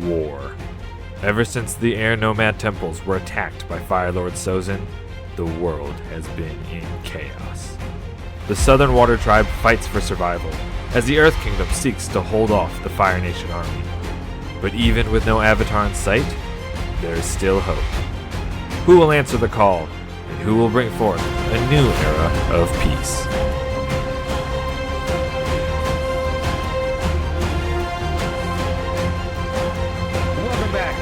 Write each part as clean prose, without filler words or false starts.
war. Ever since the Air Nomad temples were attacked by Fire Lord Sozin, the world has been in chaos. The Southern Water Tribe fights for survival, as the Earth Kingdom seeks to hold off the Fire Nation army. But even with no Avatar in sight, there is still hope. Who will answer the call, and who will bring forth a new era of peace? Welcome back,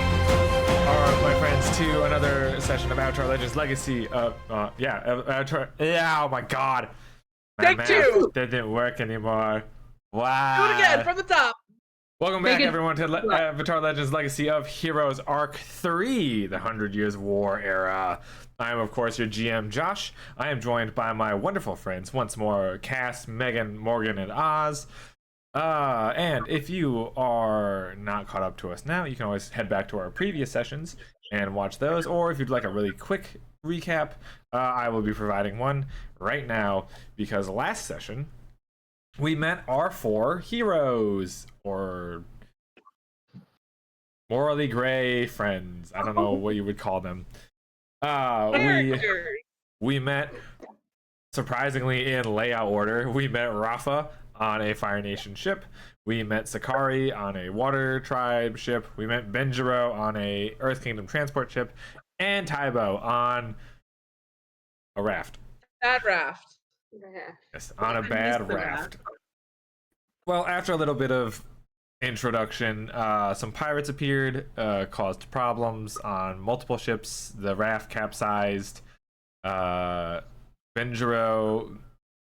my friends, to another session of Avatar Legends Legacy. Avatar. Yeah, oh my god. Take two! That didn't work anymore. Wow. Do it again from the top. Welcome back, everyone, to Avatar Legends Legacy of Heroes Arc 3, the 100 Years of War era. I am, of course, your GM, Josh. I am joined by my wonderful friends, once more, Cass, Megan, Morgan, and Oz. And if you are not caught up to us now, you can always head back to our previous sessions and watch those. Or if you'd like a really quick recap, I will be providing one right now, because last session we met our 4 heroes, or morally gray friends. I don't know what you would call them. We met, surprisingly in layout order, we met Rafa on a Fire Nation ship. We met Sakari on a Water Tribe ship. We met Benjiro on a Earth Kingdom transport ship. And Tybo on a raft. Bad raft. Yes, on a bad raft. Well, after a little bit of introduction, some pirates appeared, caused problems on multiple ships. The raft capsized. Benjiro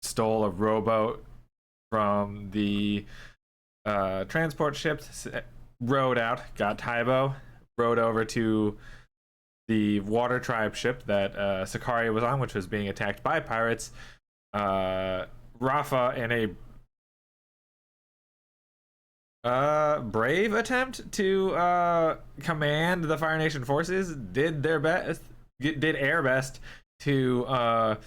stole a rowboat from the transport ship, rowed out, got Tybo, rowed over to the Water Tribe ship that Sakari was on, which was being attacked by pirates. Rafa, in a brave attempt to command the Fire Nation forces, did their best, did air best to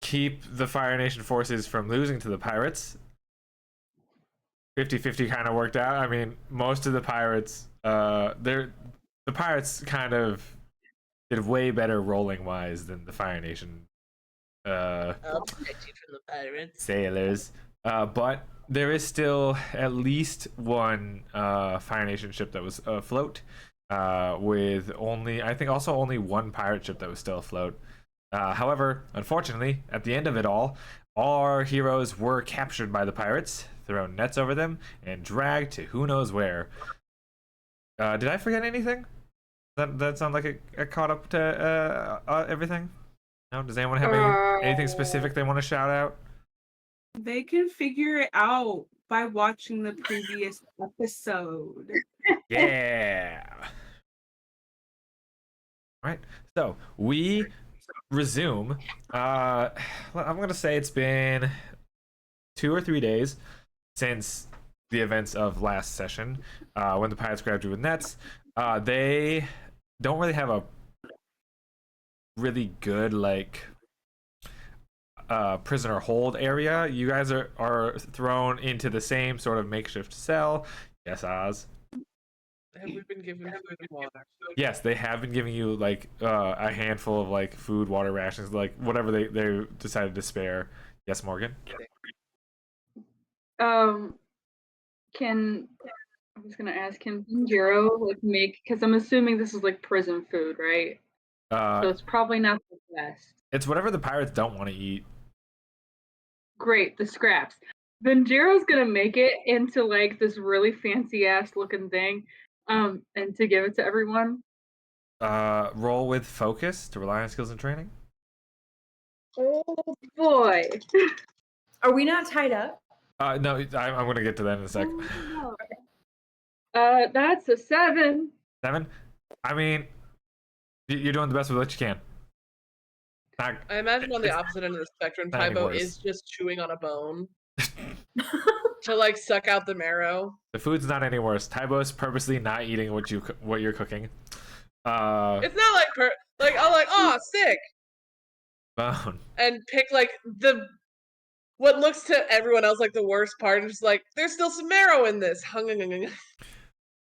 keep the Fire Nation forces from losing to the pirates. 50-50 kind of worked out. I mean, most of the pirates, the pirates kind of did way better rolling wise than the Fire Nation I'll protect you from the pirates. sailors. But there is still at least one Fire Nation ship that was afloat, with only, I think, also only one pirate ship that was still afloat. However, unfortunately, at the end of it all, our heroes were captured by the pirates, thrown nets over them, and dragged to who knows where. Did I forget anything? That sound like it caught up to everything? No? Does anyone have anything specific they want to shout out? They can figure it out by watching the previous episode. Yeah. All right. So we resume. I'm gonna say it's been 2 or 3 days since the events of last session, when the pirates grabbed you with nets. They don't really have a really good prisoner hold area. You guys are thrown into the same sort of makeshift cell. Yes, Oz. Have we been given food and water? Yes, they have been giving you a handful of food, water rations, whatever they decided to spare. Yes, Morgan. I was gonna ask, can Benjiro make, because I'm assuming this is prison food, right? So it's probably not the best. It's whatever the pirates don't want to eat. Great, the scraps. Benjiro's gonna make it into this really fancy ass looking thing, and to give it to everyone. Roll with focus to rely on skills and training. Oh boy. Are we not tied up? No, I'm gonna get to that in a sec. Oh, no. That's a 7. 7? I mean, you're doing the best with what you can. I imagine on the opposite end of the spectrum, Tybo is just chewing on a bone to suck out the marrow. The food's not any worse. Tybo's purposely not eating what you're cooking. It's not oh, sick. Bone. And pick what looks to everyone else like the worst part, and just there's still some marrow in this.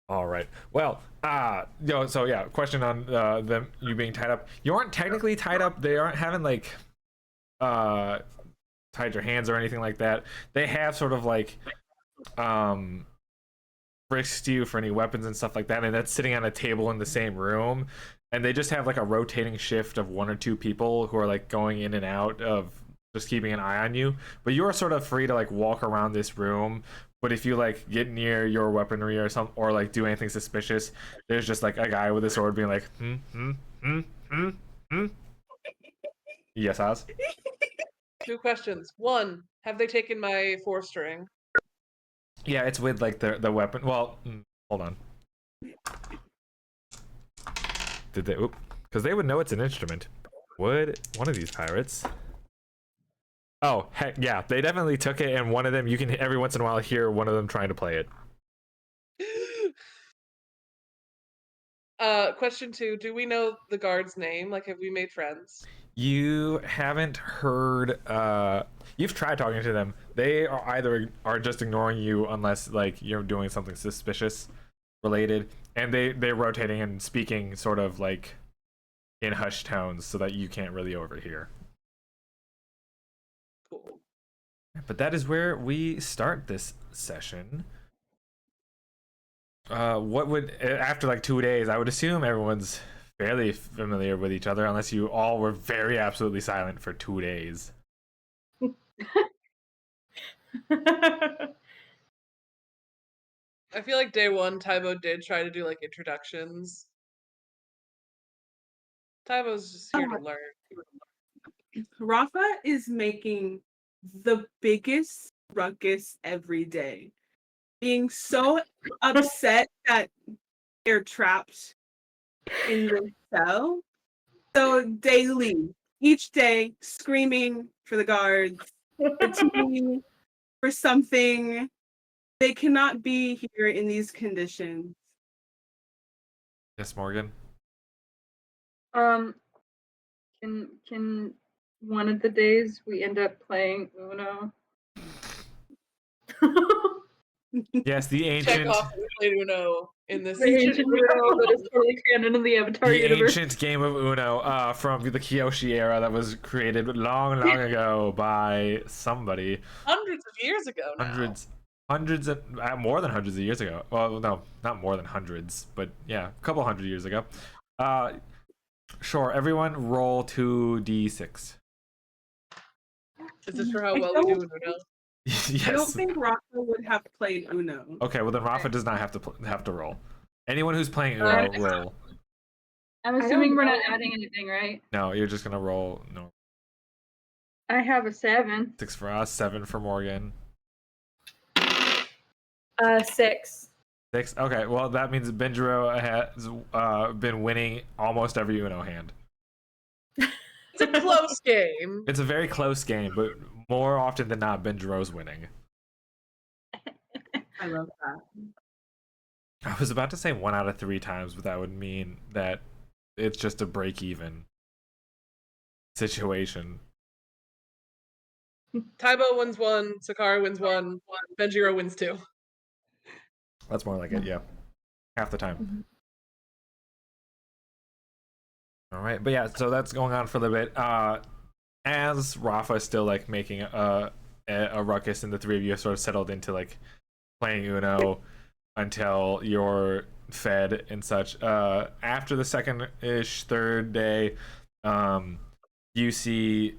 All right. Well, so yeah, question on them you being tied up. You aren't technically tied up. They aren't having like tied your hands or anything like that. They have sort of like frisked you for any weapons and stuff like that, and that's sitting on a table in the same room. And they just have like a rotating shift of 1 or 2 people who are like going in and out of just keeping an eye on you. But you are sort of free to like walk around this room. But if you like get near your weaponry or something, or like do anything suspicious, there's just like a guy with a sword being like, Yes, Oz. 2 questions. 1, have they taken my 4-string? Yeah, it's with like the weapon. Well, hold on. Did they? Because they would know it's an instrument. Would one of these pirates? Oh, heck yeah, they definitely took it, and one of them, you can every once in a while hear one of them trying to play it. Question 2, do we know the guard's name? Like, have we made friends? You haven't heard, you've tried talking to them. They are either just ignoring you unless like you're doing something suspicious related, and they're rotating and speaking sort of like in hushed tones so that you can't really overhear. Cool. But that is where we start this session. What would, after like 2 days, I would assume everyone's fairly familiar with each other, unless you all were very absolutely silent for 2 days. I feel like day 1, Tybo did try to do like introductions. Tybo's just here to learn. Rafa is making the biggest ruckus every day, being so upset that they're trapped in the cell. So daily, each day, screaming for the guards, for for something. They cannot be here in these conditions. Yes, Morgan. Can one of the days we end up playing Uno? Yes, the Check ancient. off we played Uno in this. The ancient Uno that is totally canon in the Avatar The universe. ancient game of Uno from the Kyoshi era that was created long ago by somebody. Hundreds of years ago now. Hundreds of, more than hundreds of years ago. Well, no, not more than hundreds, but yeah, a couple hundred years ago. Sure, everyone roll 2d6. Is this for how well we do in Uno? Yes. I don't think Rafa would have played Uno. Okay, well then Rafa does not have to roll. Anyone who's playing Uno, roll. I'm assuming we're not adding anything, right? No, you're just gonna roll. No. I have a 7. 6 for us, 7 for Morgan. 6. 6. Okay, well that means Benjiro has been winning almost every Uno hand. It's a close game. It's a very close game, but more often than not, Benjiro's winning. I love that. I was about to say 1 out of 3 times, but that would mean that it's just a break-even situation. Tybo wins 1, Sakari wins 1, Benjiro wins 2. That's more like it, yeah. Half the time. Mm-hmm. All right, but yeah, so that's going on for a little bit. As Rafa is still like making a ruckus, and the 3 of you are sort of settled into like playing Uno until you're fed and such. After the second-ish, 3rd day, you see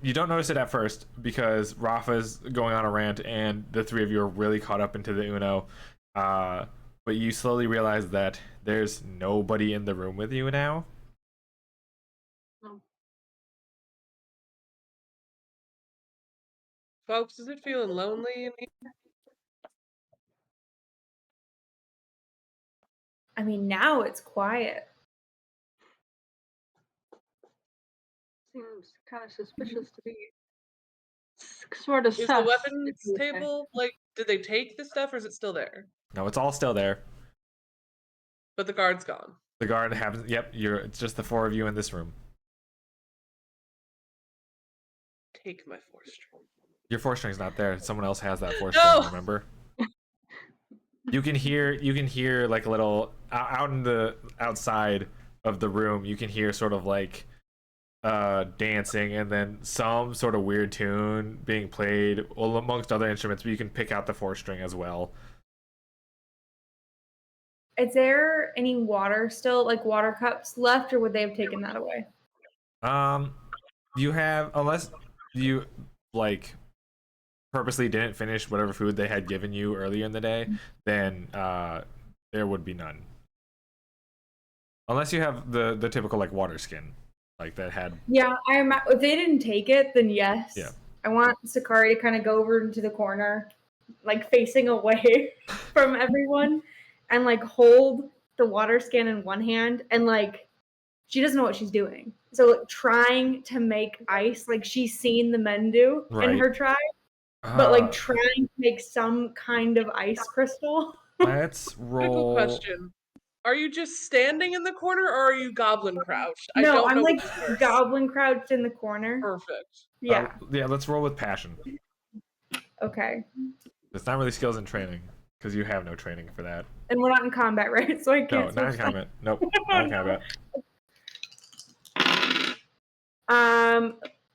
you don't notice it at first because Rafa's going on a rant, and the 3 of you are really caught up into the Uno. But you slowly realize that there's nobody in the room with you now. Folks, is it feeling lonely in here? I mean, now it's quiet. Seems kind of suspicious to be sort of Is sus. the weapons table, like, did they take the stuff or is it still there? No, it's all still there. But the guard's gone. The guard happens. Yep, it's just the 4 of you in this room. Take my 4-string. Your 4-string's not there. Someone else has that 4-string. No! Remember? You can hear like a little out in the outside of the room. You can hear sort of like dancing and then some sort of weird tune being played amongst other instruments, but you can pick out the 4-string as well. Is there any water still, like water cups left, or would they have taken that away? You have, unless you like purposely didn't finish whatever food they had given you earlier in the day, then there would be none. Unless you have the typical like water skin, like that had. Yeah, if they didn't take it, then yes. Yeah. I want Sakari to kind of go over into the corner, like facing away from everyone, and like hold the water skin in one hand, and like she doesn't know what she's doing. So like, trying to make ice, like she's seen the men do in her tribe, but like trying to make some kind of ice crystal. Let's roll. Question. Are you just standing in the corner, or are you goblin crouched? No, I'm like goblin crouched in the corner. Perfect. Yeah. Yeah, let's roll with passion. Okay. It's not really skills and training, because you have no training for that. And we're not in combat, right? So I can't. No, not in combat. Nope, not in combat.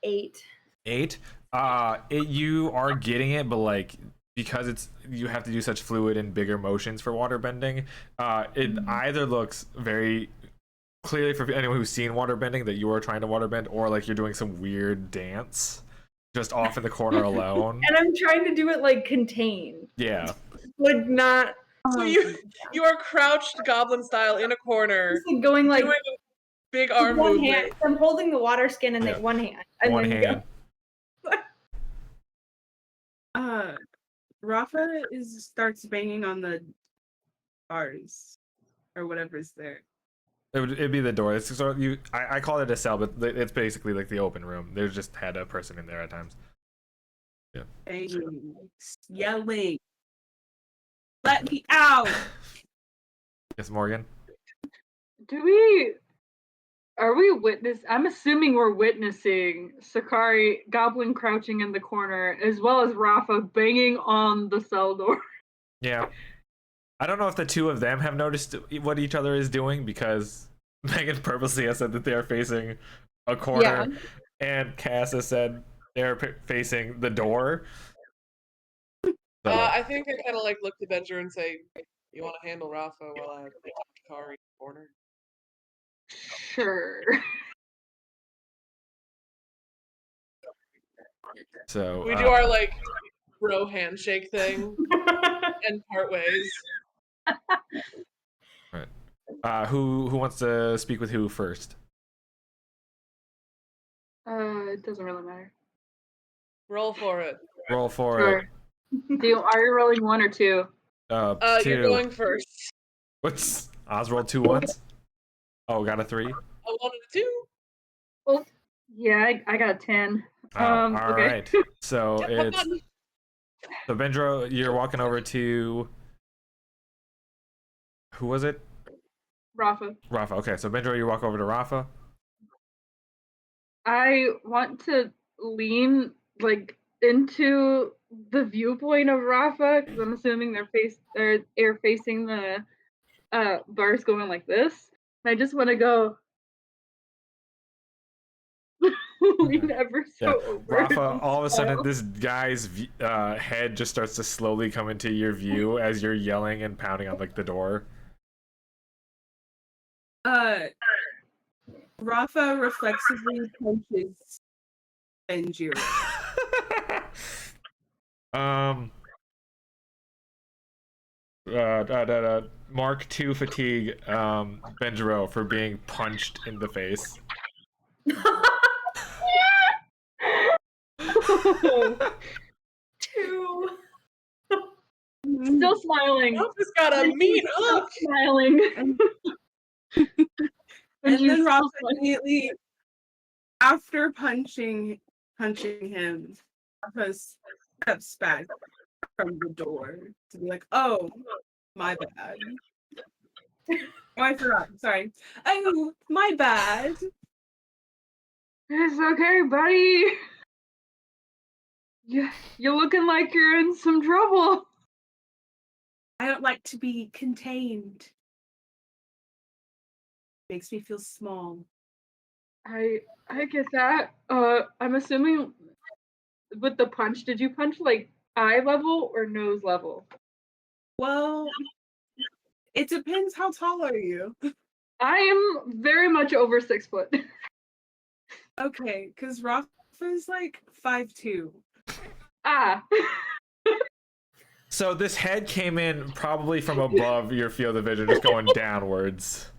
8. 8. You are getting it, but like because you have to do such fluid and bigger motions for water bending. It either looks very clearly for anyone who's seen water bending that you are trying to water bend, or like you're doing some weird dance just off in the corner alone. And I'm trying to do it like contained. Yeah. Like not. So you are crouched goblin style in a corner, like going like doing a big arm one movement. hand. I'm holding the water skin in like one hand. And one then hand. Rafa starts banging on the bars or whatever's there. It'd be the door. It's sort of, I call it a cell, but it's basically like the open room. They just had a person in there at times. Yeah. Banging, yelling, "Let me out!" Yes, Morgan. I'm assuming we're witnessing Sakari goblin crouching in the corner, as well as Rafa banging on the cell door. Yeah. I don't know if the two of them have noticed what each other is doing, because Megan purposely has said that they are facing a corner, and Cass has said they're facing the door. So. I think I kind of like look to Benjer and say, "You want to handle Rafa while I take Sakari in the corner?" Sure. So we do our like bro handshake thing and part ways. Right. Who wants to speak with who first? It doesn't really matter. Roll for it. Roll for Sure. it. Are you rolling 1 or 2? 2. You're going first. What's Oz rolled 2 once? Oh, got a 3. I wanted a 2. Well, yeah, I got a 10. All okay. right. So it's so Bendro, you're walking over to who was it? Rafa. Rafa. Okay, so Bendro, you walk over to Rafa. I want to lean like into the viewpoint of Rafa, because I'm assuming they're facing the bars going like this. And I just want to go lean ever so over. Rafa, all of a sudden this guy's head just starts to slowly come into your view as you're yelling and pounding on like the door. Rafa reflexively punches Benjiro. Mark 2 fatigue Benjiro for being punched in the face. 2. Still smiling. Rafa's got a mean hook. Smiling. And then Rafa immediately, after punching him, Rafa steps back from the door to be like, "Oh, my bad. Oh, I forgot. Sorry. Oh, my bad. It's okay, buddy. You're looking like you're in some trouble." I don't like to be contained. Makes me feel small. I get that. I'm assuming with the punch, did you punch like eye level or nose level? Well, it depends how tall are you. I am very much over 6 foot. Okay, because Rafa is like 5'2". Ah. So this head came in probably from above your field of vision, just going downwards.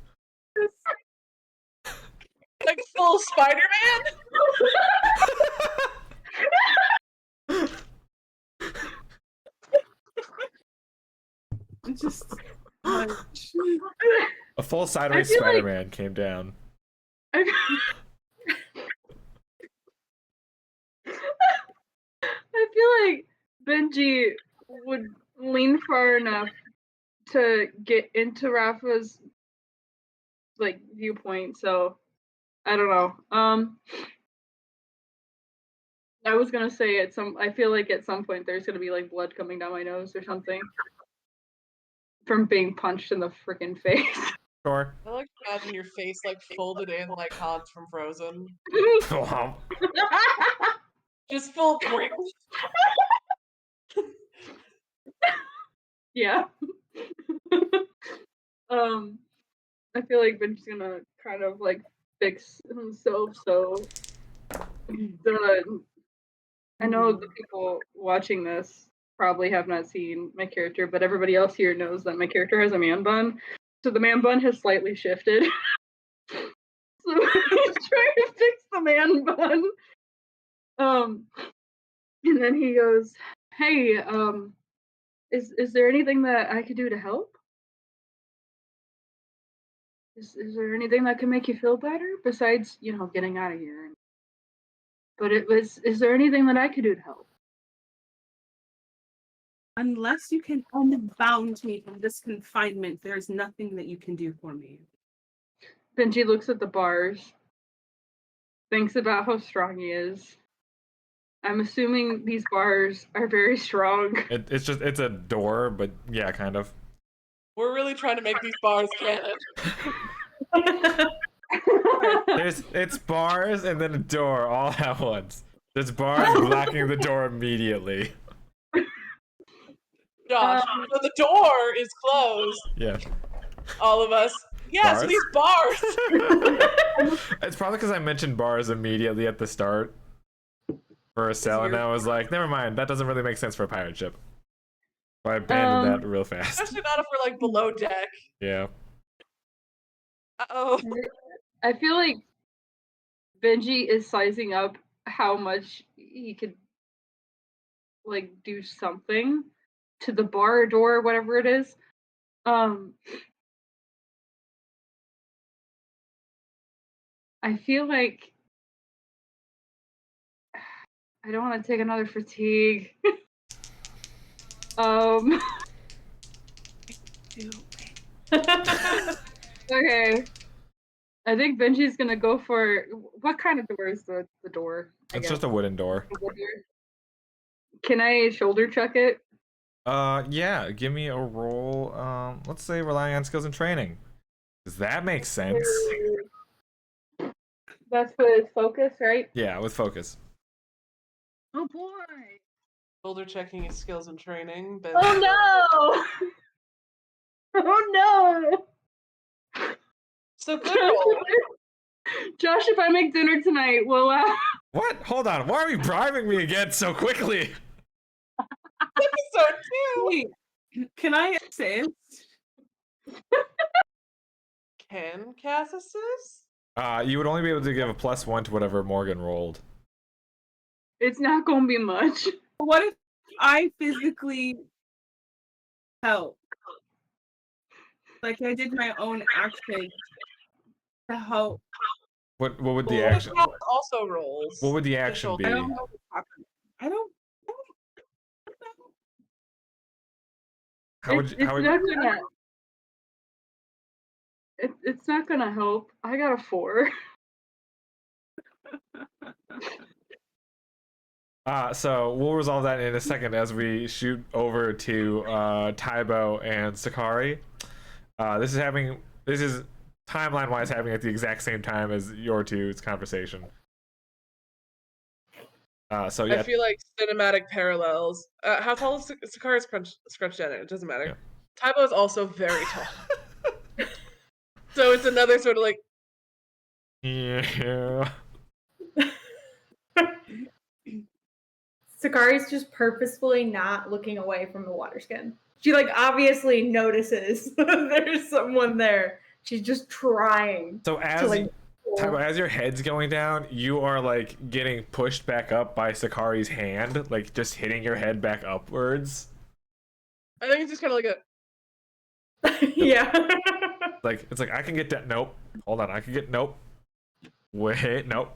Like full Spider-Man? Just punch. A full sideways feel like- Spider-Man came down. I feel like Benji would lean far enough to get into Rafa's like viewpoint, so I don't know. I was gonna say I feel like at some point there's gonna be like blood coming down my nose or something from being punched in the freaking face. Sure. I like to imagine your face like folded in like Hans from Frozen. Wow. Just full break. Yeah. I feel like Benji's gonna kind of like fix himself, so I know the people watching this probably have not seen my character, but everybody else here knows that my character has a man bun. So the man bun has slightly shifted. So he's trying to fix the man bun. And then he goes, "Hey, is there anything that I could do to help? Is there anything that can make you feel better besides, getting out of here? But is there anything that I could do to help?" Unless you can unbound me from this confinement, there's nothing that you can do for me. Benji looks at the bars, thinks about how strong he is. I'm assuming these bars are very strong. It's a door, but yeah, kind of. We're really trying to make these bars canon. It's bars and then a door all at once. There's bars blocking the door immediately. Josh, so the door is closed. Yeah. All of us. Yes, Bars? these bars. It's probably because I mentioned bars immediately at the start for a cell, and I was like, never mind, that doesn't really make sense for a pirate ship. So I abandoned that real fast. Especially not if we're like below deck. Yeah. Uh-oh. I feel like Benji is sizing up how much he could like do something to the bar door, whatever it is. I feel like I don't want to take another fatigue. Okay. I think Benji's gonna go for what kind of door is the door? It's just a wooden door. Can I shoulder check it? Yeah, give me a roll. Let's say relying on skills and training. Does that make sense? That's with focus, right? Yeah, with focus. Oh boy. Shoulder checking his skills and training. But Oh no! Oh no! So good roll. Josh, if I make dinner tonight, will What? Hold on. Why are you bribing me again so quickly? Episode 2. Wait, can I assist? Can Cass assist? You would only be able to give a +1 to whatever Morgan rolled. It's not gonna be much. What if I physically help? Like I did my own action to help. What would the Well, action? Cass also rolls. What would the action be? I don't know what's happening. I don't know. How would It's not gonna help. I got a 4. So we'll resolve that in a second as we shoot over to Taibo and Sakari. This is timeline wise happening at the exact same time as your two's conversation. So yeah, I feel like cinematic parallels. How tall is Sakari's scrunched down? It doesn't matter. Yeah. Taibo is also very tall. So it's another sort of like. Yeah. Sakari's just purposefully not looking away from the water skin. She like obviously notices there's someone there. She's just trying. So as your head's going down, you are like getting pushed back up by Sakari's hand, like just hitting your head back upwards. I think it's just kind of like a. Yeah. Like it's like I can get that. Nope. Hold on. I can get. Nope. Wait. Nope.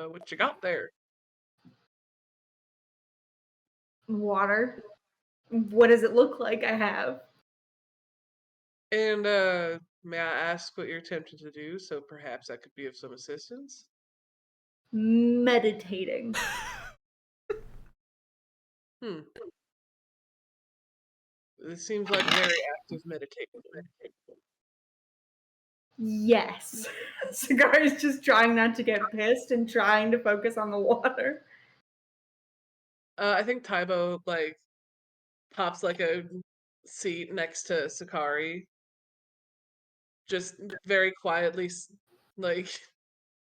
What you got there? Water. What does it look like I have? And may I ask what you're attempting to do, so perhaps that could be of some assistance? Meditating. This seems like very active meditation. Yes. Sakari's just trying not to get pissed and trying to focus on the water. I think Taibo like pops like a seat next to Sakari. Just very quietly like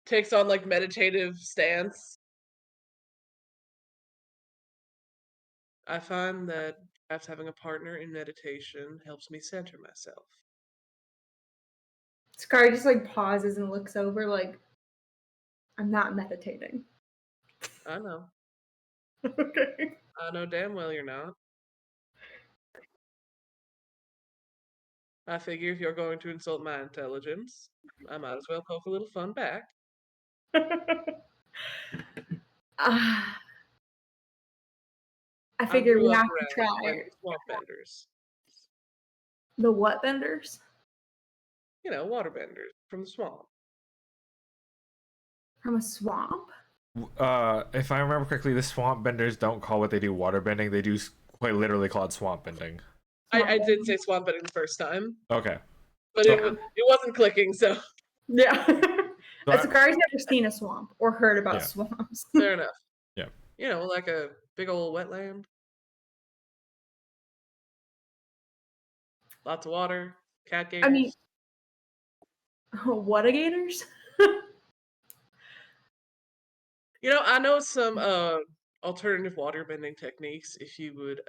takes on like meditative stance. I find that perhaps having a partner in meditation helps me center myself. Sakari just like pauses and looks over like, I'm not meditating. I know. Okay. I know damn well you're not. I figure if you're going to insult my intelligence, I might as well poke a little fun back. I figure we have to try. Like swamp benders. The what benders? You know, water benders from the swamp. From a swamp? If I remember correctly, the swamp benders don't call what they do water bending. They do quite literally call it swamp bending. I did say swamp bending the first time. Okay. But it wasn't clicking, so. Yeah. Sakari's never seen a swamp or heard about swamps. Fair enough. Yeah. You know, like a big old wetland. Lots of water. Cat gators. I mean, what gators? You know, I know some alternative water bending techniques if you would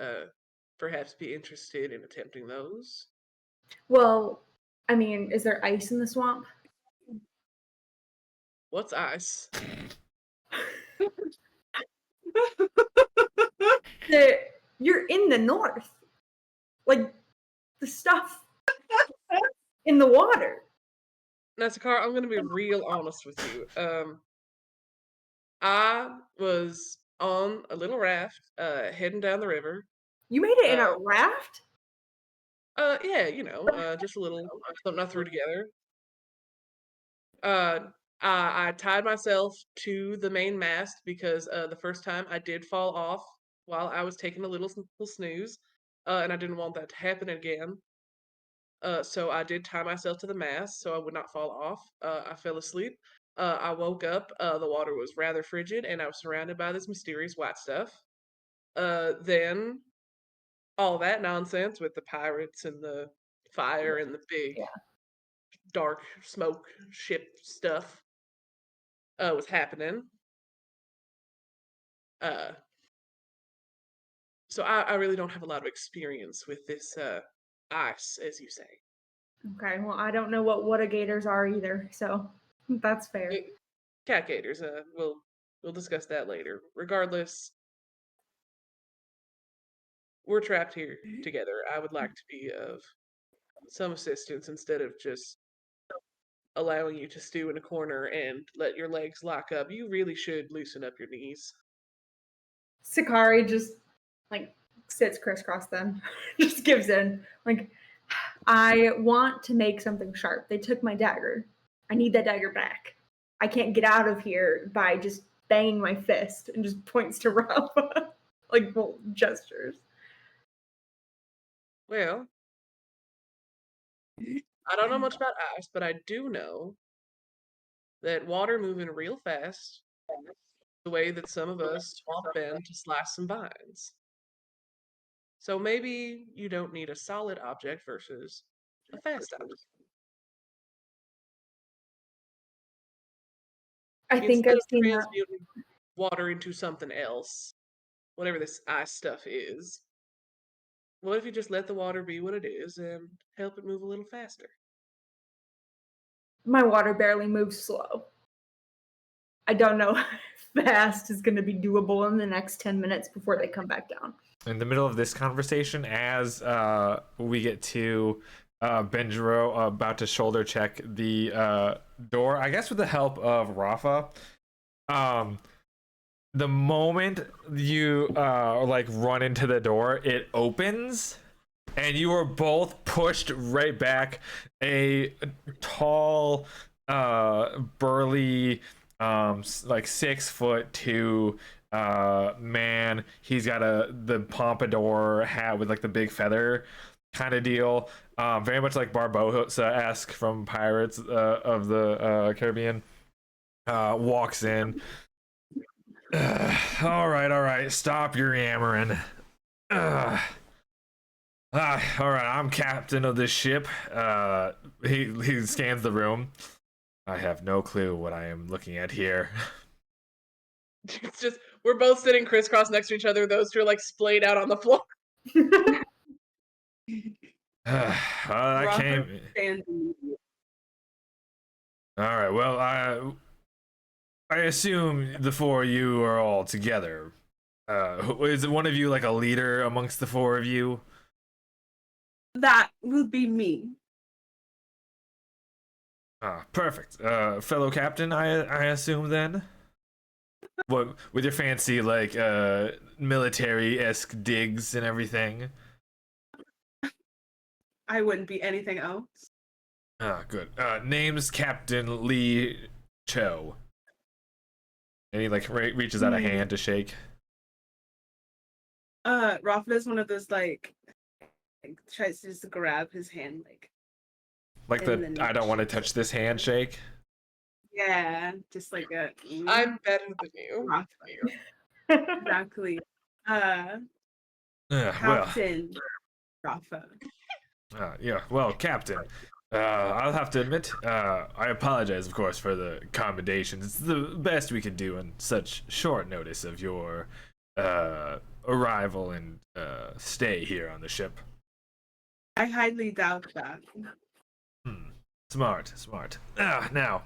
perhaps be interested in attempting those. Well, I mean, is there ice in the swamp? What's ice? You're in the north. Like, the stuff in the water. Now, Sakar, I'm going to be real honest with you. I was on a little raft heading down the river. You made it in a raft? Yeah, you know, just a little something I threw together. I tied myself to the main mast because the first time I did fall off while I was taking a little snooze, and I didn't want that to happen again. So I did tie myself to the mast so I would not fall off. I fell asleep. I woke up. The water was rather frigid, and I was surrounded by this mysterious white stuff. Then all that nonsense with the pirates and the fire and the big dark smoke ship stuff was happening. So I really don't have a lot of experience with this ice, as you say. Okay, well, I don't know what watagators are either, so that's fair. Cat gators, we'll discuss that later. Regardless, we're trapped here together. I would like to be of some assistance instead of just allowing you to stew in a corner and let your legs lock up. You really should loosen up your knees. Sakari just like sits crisscross then, just gives in. Like, I want to make something sharp. They took my dagger. I need that dagger back. I can't get out of here by just banging my fist and just points to Rafa, like gestures. Well, I don't know much about ice, but I do know that water moving real fast, the way that some of us swap bend to slice some vines. So maybe you don't need a solid object versus a fast object. I think Instead I've of seen that. transmuting water into something else, whatever this ice stuff is, what if you just let the water be what it is and help it move a little faster? My water barely moves slow. I don't know if fast is going to be doable in the next 10 minutes before they come back down. In the middle of this conversation, as we get to Benjiro about to shoulder check the door, I guess with the help of Rafa, the moment you like run into the door, it opens and you are both pushed right back. A tall, burly, like 6'2" man. He's got the pompadour hat with like the big feather kind of deal. Very much like Barbosa-esque from Pirates of the Caribbean. Walks in. All right. Stop your yammering. All right, I'm captain of this ship. He scans the room. I have no clue what I am looking at here. It's just we're both sitting crisscross next to each other. Those two are like splayed out on the floor. I Rafa came. stands immediately. All right. Well, I assume the four of you are all together. Is one of you like a leader amongst the four of you? That will be me. Perfect. Fellow captain, I assume then. What with your fancy like military-esque digs and everything? I wouldn't be anything else. Good. Name's Captain Lee Cho. And he like reaches out a hand to shake. Rafa is one of those like tries to just grab his hand Like the I don't want to touch this handshake. yeah, just like a I'm better than you. Rafa. Exactly. Well, Captain Rafa. yeah. Well, Captain, I'll have to admit, I apologize, of course, for the accommodations. It's the best we can do in such short notice of your arrival and stay here on the ship. I highly doubt that. Smart. Now,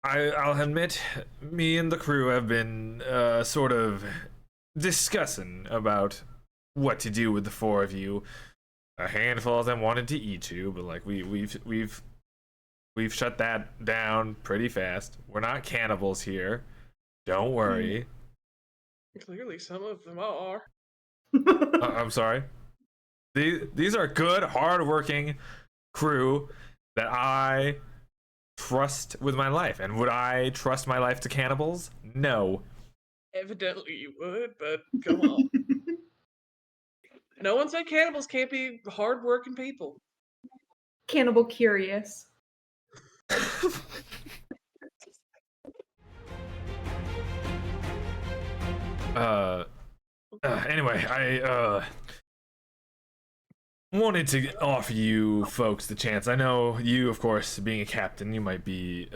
I'll admit, me and the crew have been sort of discussing about what to do with the four of you. A handful of them wanted to eat you, but like we've shut that down pretty fast. We're not cannibals here. Don't worry. Clearly, some of them are. I'm sorry. These are good, hardworking crew that I trust with my life. And would I trust my life to cannibals? No. Evidently, you would, but come on. No one said cannibals can't be hardworking people. Cannibal curious. Anyway, I wanted to offer you folks the chance. I know you, of course, being a captain, you might be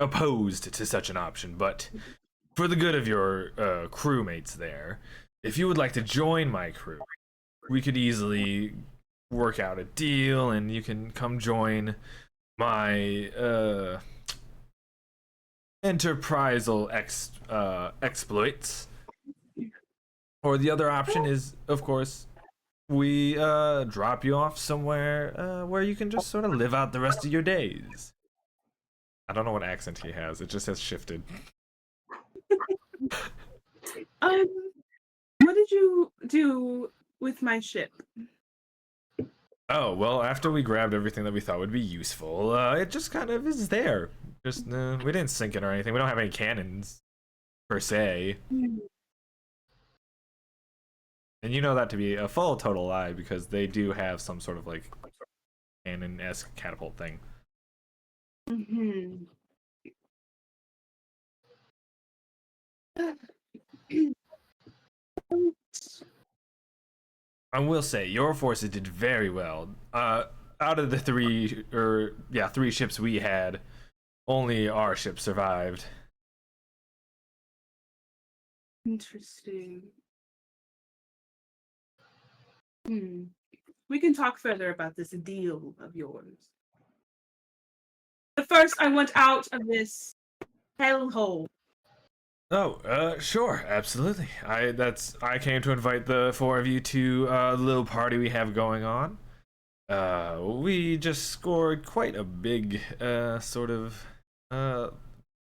opposed to such an option, but for the good of your crewmates there, if you would like to join my crew, we could easily work out a deal and you can come join my enterprisal exploits. Or the other option is, of course, we drop you off somewhere where you can just sort of live out the rest of your days. I don't know what accent he has. It just has shifted. What did you do with my ship? Oh, well, after we grabbed everything that we thought would be useful, it just kind of is there. Just we didn't sink it or anything. We don't have any cannons per se, and you know that to be a full total lie because they do have some sort of like cannon-esque catapult thing. Mm-hmm. I will say your forces did very well. Out of the three ships we had, only our ship survived. Interesting. We can talk further about this deal of yours. But first, I want out of this hellhole. Oh, sure, absolutely. I came to invite the four of you to a little party we have going on. We just scored quite a big sort of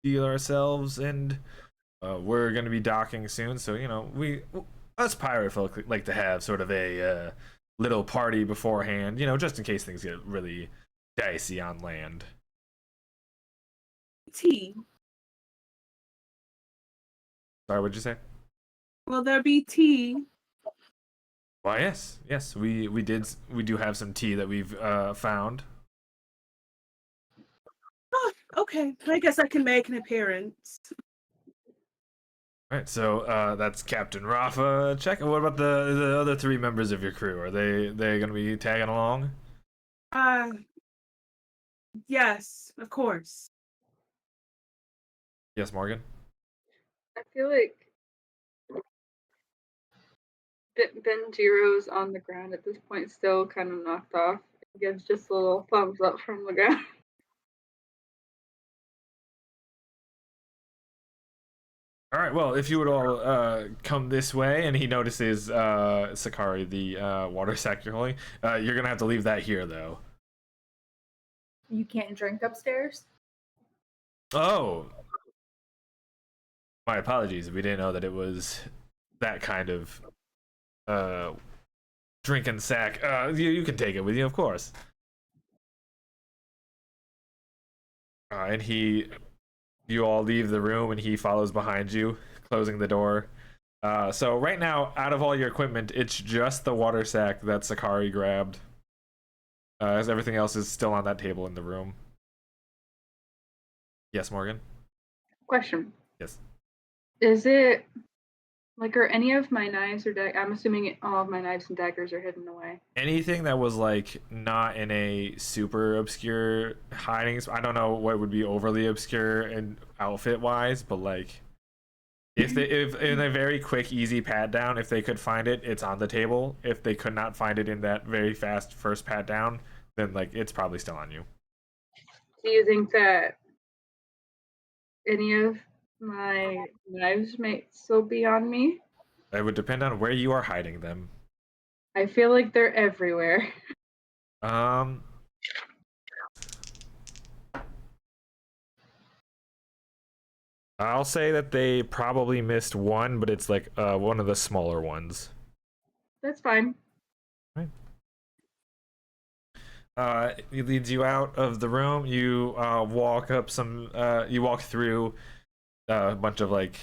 deal ourselves, and we're gonna be docking soon. So you know, us pirate folk like to have sort of a little party beforehand. You know, just in case things get really dicey on land. Tea. Sorry, what'd you say? Will there be tea? Why, yes, we do have some tea that we've found. Oh, okay. I guess I can make an appearance. All right, so that's Captain Rafa. Check. What about the other three members of your crew? Are they gonna be tagging along? Yes, of course. Yes, Morgan. I feel like Benjiro's on the ground at this point, still kind of knocked off. He gives just a little thumbs up from the ground. All right. Well, if you would all come this way, and he notices Sakari, the water sack you're holding, you're gonna have to leave that here, though. You can't drink upstairs. Oh, my apologies. We didn't know that it was that kind of drinking sack. You can take it with you, of course. And you all leave the room, and he follows behind you, closing the door. So right now, out of all your equipment, it's just the water sack that Sakari grabbed. As everything else is still on that table in the room. Yes, Morgan? Question. Yes. Is it like, are any of my knives or I'm assuming all of my knives and daggers are hidden away. Anything that was like not in a super obscure hiding spot. I don't know what would be overly obscure and outfit wise, but like if in a very quick, easy pat down, if they could find it, it's on the table. If they could not find it in that very fast first pat down, then like it's probably still on you. Do you think that any of my knives may still be on me? It would depend on where you are hiding them. I feel like they're everywhere. I'll say that they probably missed one, but it's like one of the smaller ones. That's fine. Right. He leads you out of the room. You walk up some. You walk through a bunch of like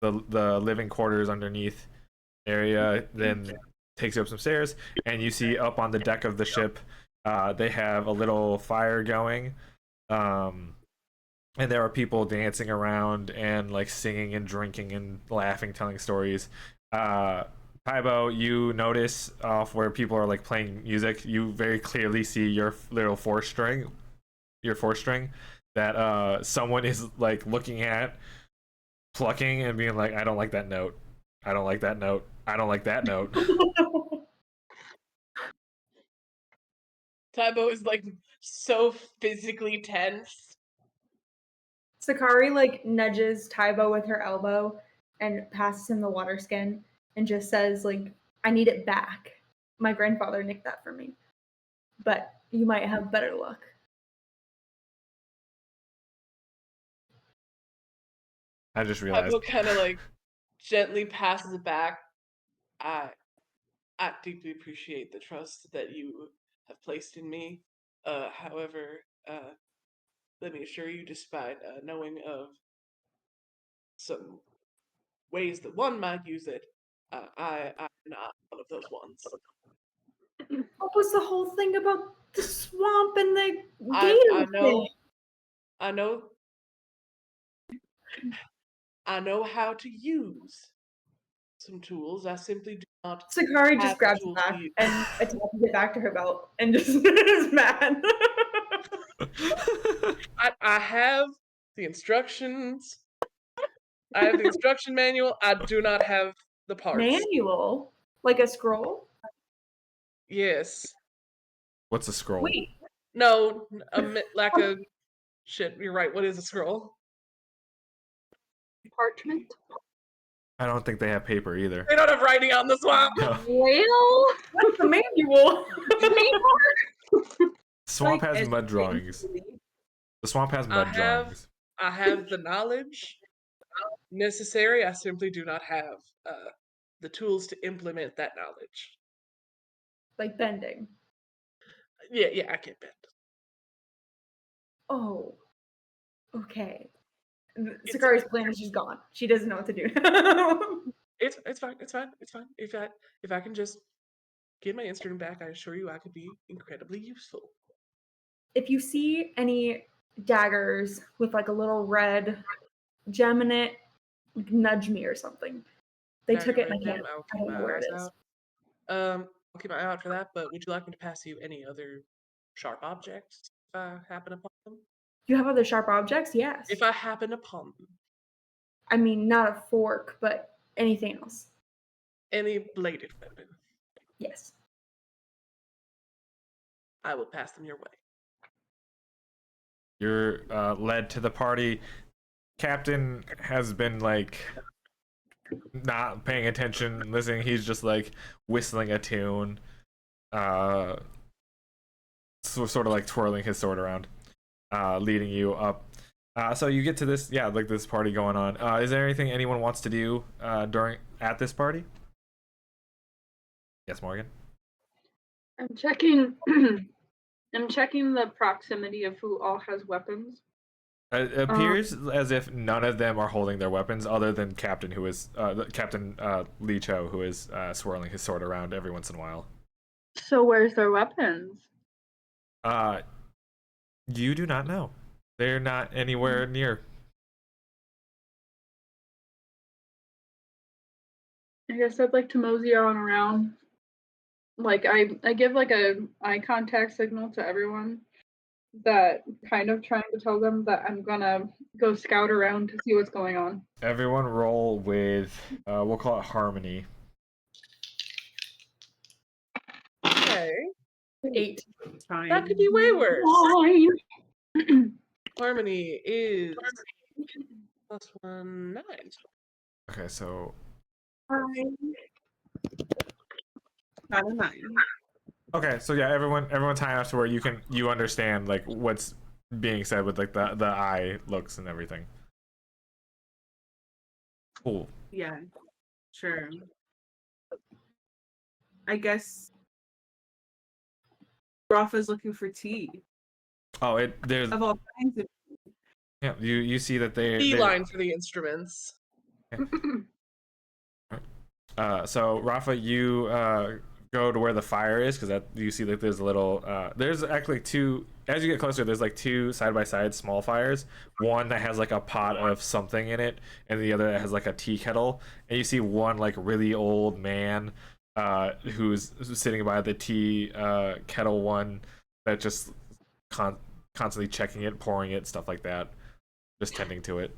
the living quarters underneath area. Then takes you up some stairs, and you see up on the deck of the ship. They have a little fire going. And there are people dancing around and like singing and drinking and laughing, telling stories. Paibo, you notice off where people are like playing music, you very clearly see your little four string that someone is like looking at, plucking and being like, I don't like that note. I don't like that note. I don't like that note. Taibo is like so physically tense. Sakari like nudges Taibo with her elbow and passes him the water skin and just says like, I need it back. My grandfather nicked that for me. But you might have better luck. I just realized. Taibo kind of like gently passes it back. I deeply appreciate the trust that you have placed in me. However, let me assure you, despite knowing of some ways that one might use it, I'm not one of those ones. What was the whole thing about the swamp and the I gator know, thing? I know how to use some tools. I simply do not. Sakari have just the grabs it tools back to use. and attaches it back to her belt and just is mad. I have the instructions. I have the instruction manual. I do not have the parts. Manual? Like a scroll? Yes. What's a scroll? Wait, No, like a shit. You're right. What is a scroll? Parchment. I don't think they have paper either. They don't have writing out in the swamp. No. Well, what's the manual? Swamp Like, has mud education. drawings. The swamp has mud drawings. I have the knowledge necessary. I simply do not have the tools to implement that knowledge. Like bending. Yeah, I can't bend. Oh. Okay. It's- Sakari's plan is just gone. She doesn't know what to do. It's fine. It's fine. It's fine. If I can just get my instrument back, I assure you I could be incredibly useful. If you see any daggers with like a little red gem in it, nudge me or something. They took it and I can't. I'll I keep don't my know where it eyes is. out. I'll keep my eye out for that. But would you like me to pass you any other sharp objects if I happen upon them? You have other sharp objects? Yes. If I happen upon them, I mean, not a fork, but anything else. any bladed weapon, Yes. I will pass them your way. You're led to the party. Captain has been like not paying attention, listening. He's just like whistling a tune, so sort of like twirling his sword around, leading you up. So you get to this, like this party going on. Is there anything anyone wants to do at this party? Yes, Morgan. I'm checking. I'm checking the proximity of who all has weapons. It appears as if none of them are holding their weapons, other than Captain, who is Captain Lee Cho, who is swirling his sword around every once in a while. So where's their weapons? You do not know. They're not anywhere near. I guess I'd like to mosey on around. Like I give like a eye contact signal to everyone, that kind of trying to tell them that I'm gonna go scout around to see what's going on. Everyone roll with, we'll call it harmony. Okay, 8. Fine. that could be way worse. Fine. Harmony is +1 9. Okay, so Not a 9. okay, so yeah, everyone's high enough to where you understand like what's being said with like the eye looks and everything. Cool. Yeah, sure. I guess Rafa's looking for tea Oh, there's of all kinds of. yeah. You see that they Beeline for the instruments. So Rafa, you go to where the fire is, because you see that there's a little there's actually two. As you get closer, there's like two side by side small fires. One that has like a pot of something in it, and the other that has like a tea kettle. And you see one like really old man who's sitting by the tea kettle one, that just constantly checking it, pouring it, stuff like that, just tending to it.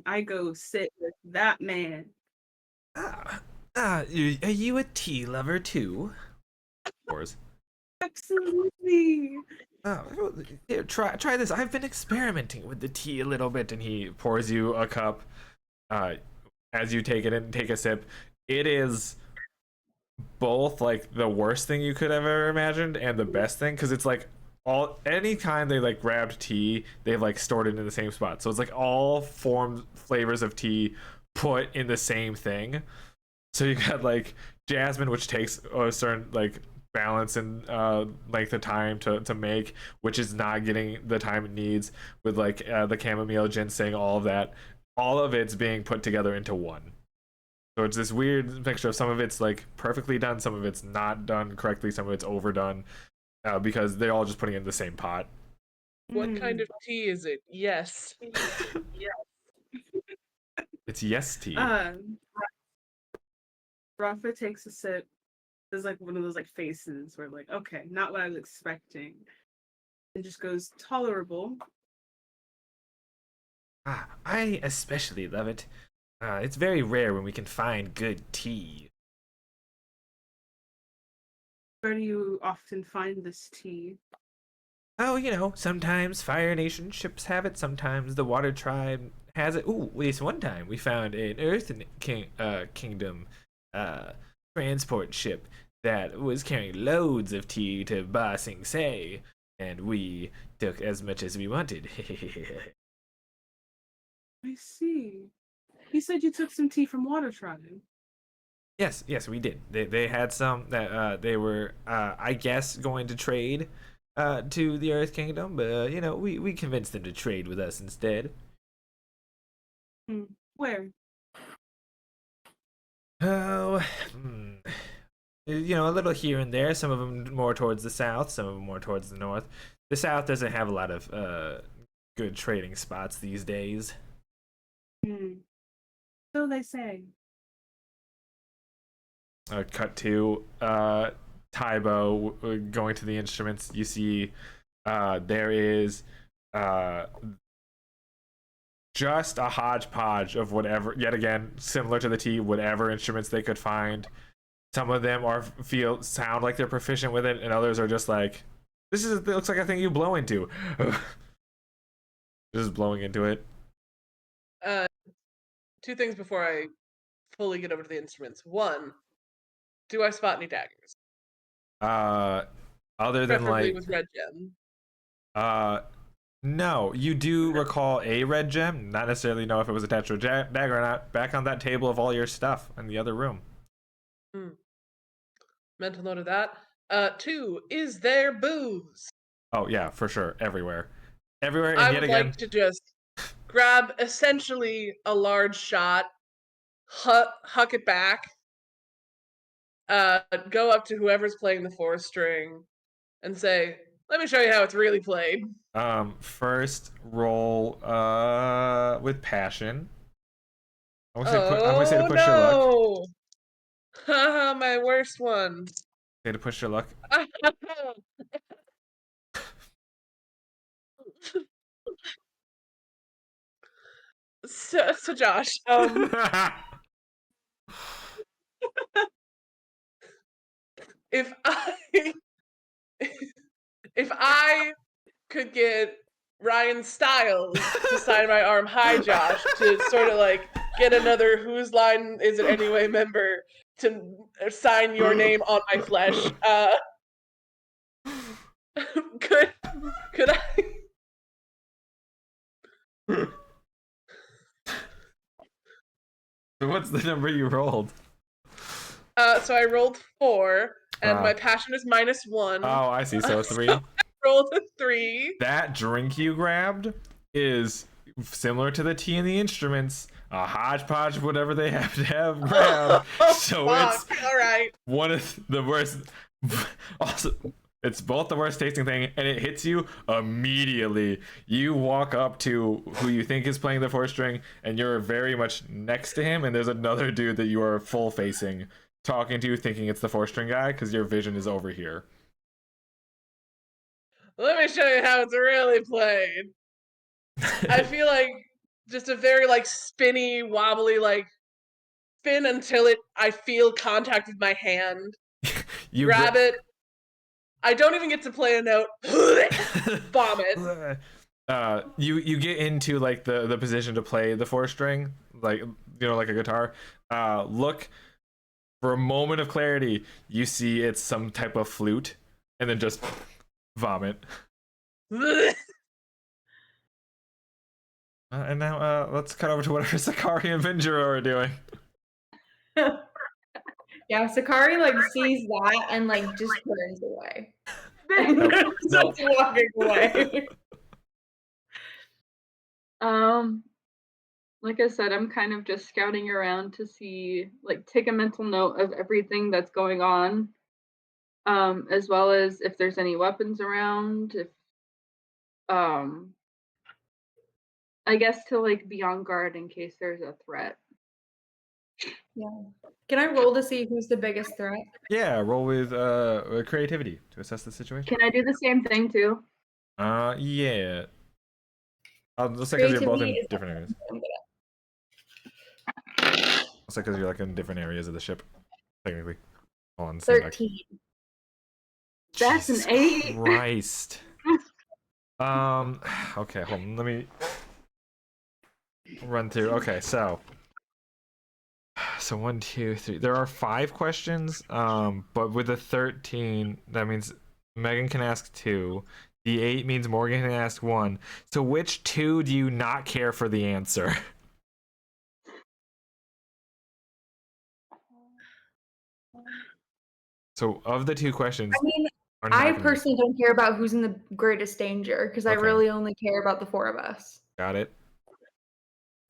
I go sit with that man. Are you a tea lover too? Of course. Absolutely. Here, try this. I've been experimenting with the tea a little bit, and he pours you a cup. As you take it and take a sip, it is both like the worst thing you could ever imagined and the best thing, because it's like any time they like grabbed tea, they've like stored it in the same spot. So it's like all flavors of tea put in the same thing. So you got like jasmine, which takes a certain like balance and like the time to make, which is not getting the time it needs with like the chamomile, ginseng, all of that. All of it's being put together into one. So it's this weird mixture of some of it's like perfectly done, some of it's not done correctly, some of it's overdone, because they're all just putting it in the same pot. What kind of tea is it? Yes. It's yes tea. Rafa takes a sip. There's like one of those like faces where like, okay, not what I was expecting. And just goes tolerable. I especially love it. It's very rare when we can find good tea. Where do you often find this tea? Oh, you know, sometimes Fire Nation ships have it, sometimes the Water Tribe has it. Ooh, at least one time we found an Earth Kingdom transport ship that was carrying loads of tea to Ba Sing Se, and we took as much as we wanted. I see. You said you took some tea from Water Tribe. Yes, we did. They had some that they were, I guess, going to trade to the Earth Kingdom, but you know, we convinced them to trade with us instead. Where? Oh, you know, a little here and there. Some of them more towards the south, some of them more towards the north. The south doesn't have a lot of good trading spots these days. So they say. Cut to Tybo going to the instruments. You see there is just a hodgepodge of whatever, yet again, similar to the tea, whatever instruments they could find. Some of them sound like they're proficient with it, and others are just like, it looks like a thing you blow into. Just blowing into it. Two things before I fully get over to the instruments. One, do I spot any daggers? Other than Preferably like with red gem. no, you do recall a red gem. Not necessarily know if it was attached to a dagger or not. Back on that table of all your stuff in the other room. Mental note of that. Two, is there booze? Oh yeah, for sure, everywhere, and I yet would again, like to just grab essentially a large shot, huck it back, go up to whoever's playing the 4th string, and say, "Let me show you how it's really played." First roll with passion. I'm gonna say to push your luck. Haha, my worst one. Say to push your luck. So Josh, if I could get Ryan Stiles to sign my arm, hi Josh, to sort of like get another Whose Line Is It Anyway member to sign your name on my flesh, could I? So what's the number you rolled? So I rolled 4, and my passion is -1. Oh, I see. So 3. So I rolled a 3. That drink you grabbed is similar to the tea and the instruments, a hodgepodge of whatever they have to have grabbed. So fuck. it's All right. one of the worst. Also, it's both the worst tasting thing, and it hits you immediately. You walk up to who you think is playing the 4th string, and you're very much next to him, and there's another dude that you are full facing, talking to, thinking it's the 4th string guy, because your vision is over here. Let me show you how it's really played. I feel like just a very like spinny, wobbly, like spin until I feel contact with my hand. You grab it. I don't even get to play a note. Vomit. You get into like the position to play the 4th string, like, you know, like a guitar. Look for a moment of clarity. You see it's some type of flute, and then just vomit. And now let's cut over to whatever Sakari and Venjiro are doing. Yeah, Sakari like sees that and like just turns away. Nope. Starts walking away. Like I said, I'm kind of just scouting around to see, like, take a mental note of everything that's going on, as well as if there's any weapons around, if, um, I guess to like be on guard in case there's a threat. Yeah. Can I roll to see who's the biggest threat? Yeah, roll with creativity to assess the situation. Can I do the same thing too? Yeah. Let's say because you're both in Creativity is different areas. I'm good Let's say because you're like in different areas of the ship, technically. On at. stand by. 13. That's an Jesus 8. Christ. Okay, hold on. Let me run through. Okay, so 1, 2, 3. There are 5 questions. But with the 13, that means Megan can ask 2. The 8 means Morgan can ask 1. So which 2 do you not care for the answer? So of the 2 questions, I mean, are not I gonna be- personally don't care about who's in the greatest danger because I Okay. really only care about the 4 of us. got it.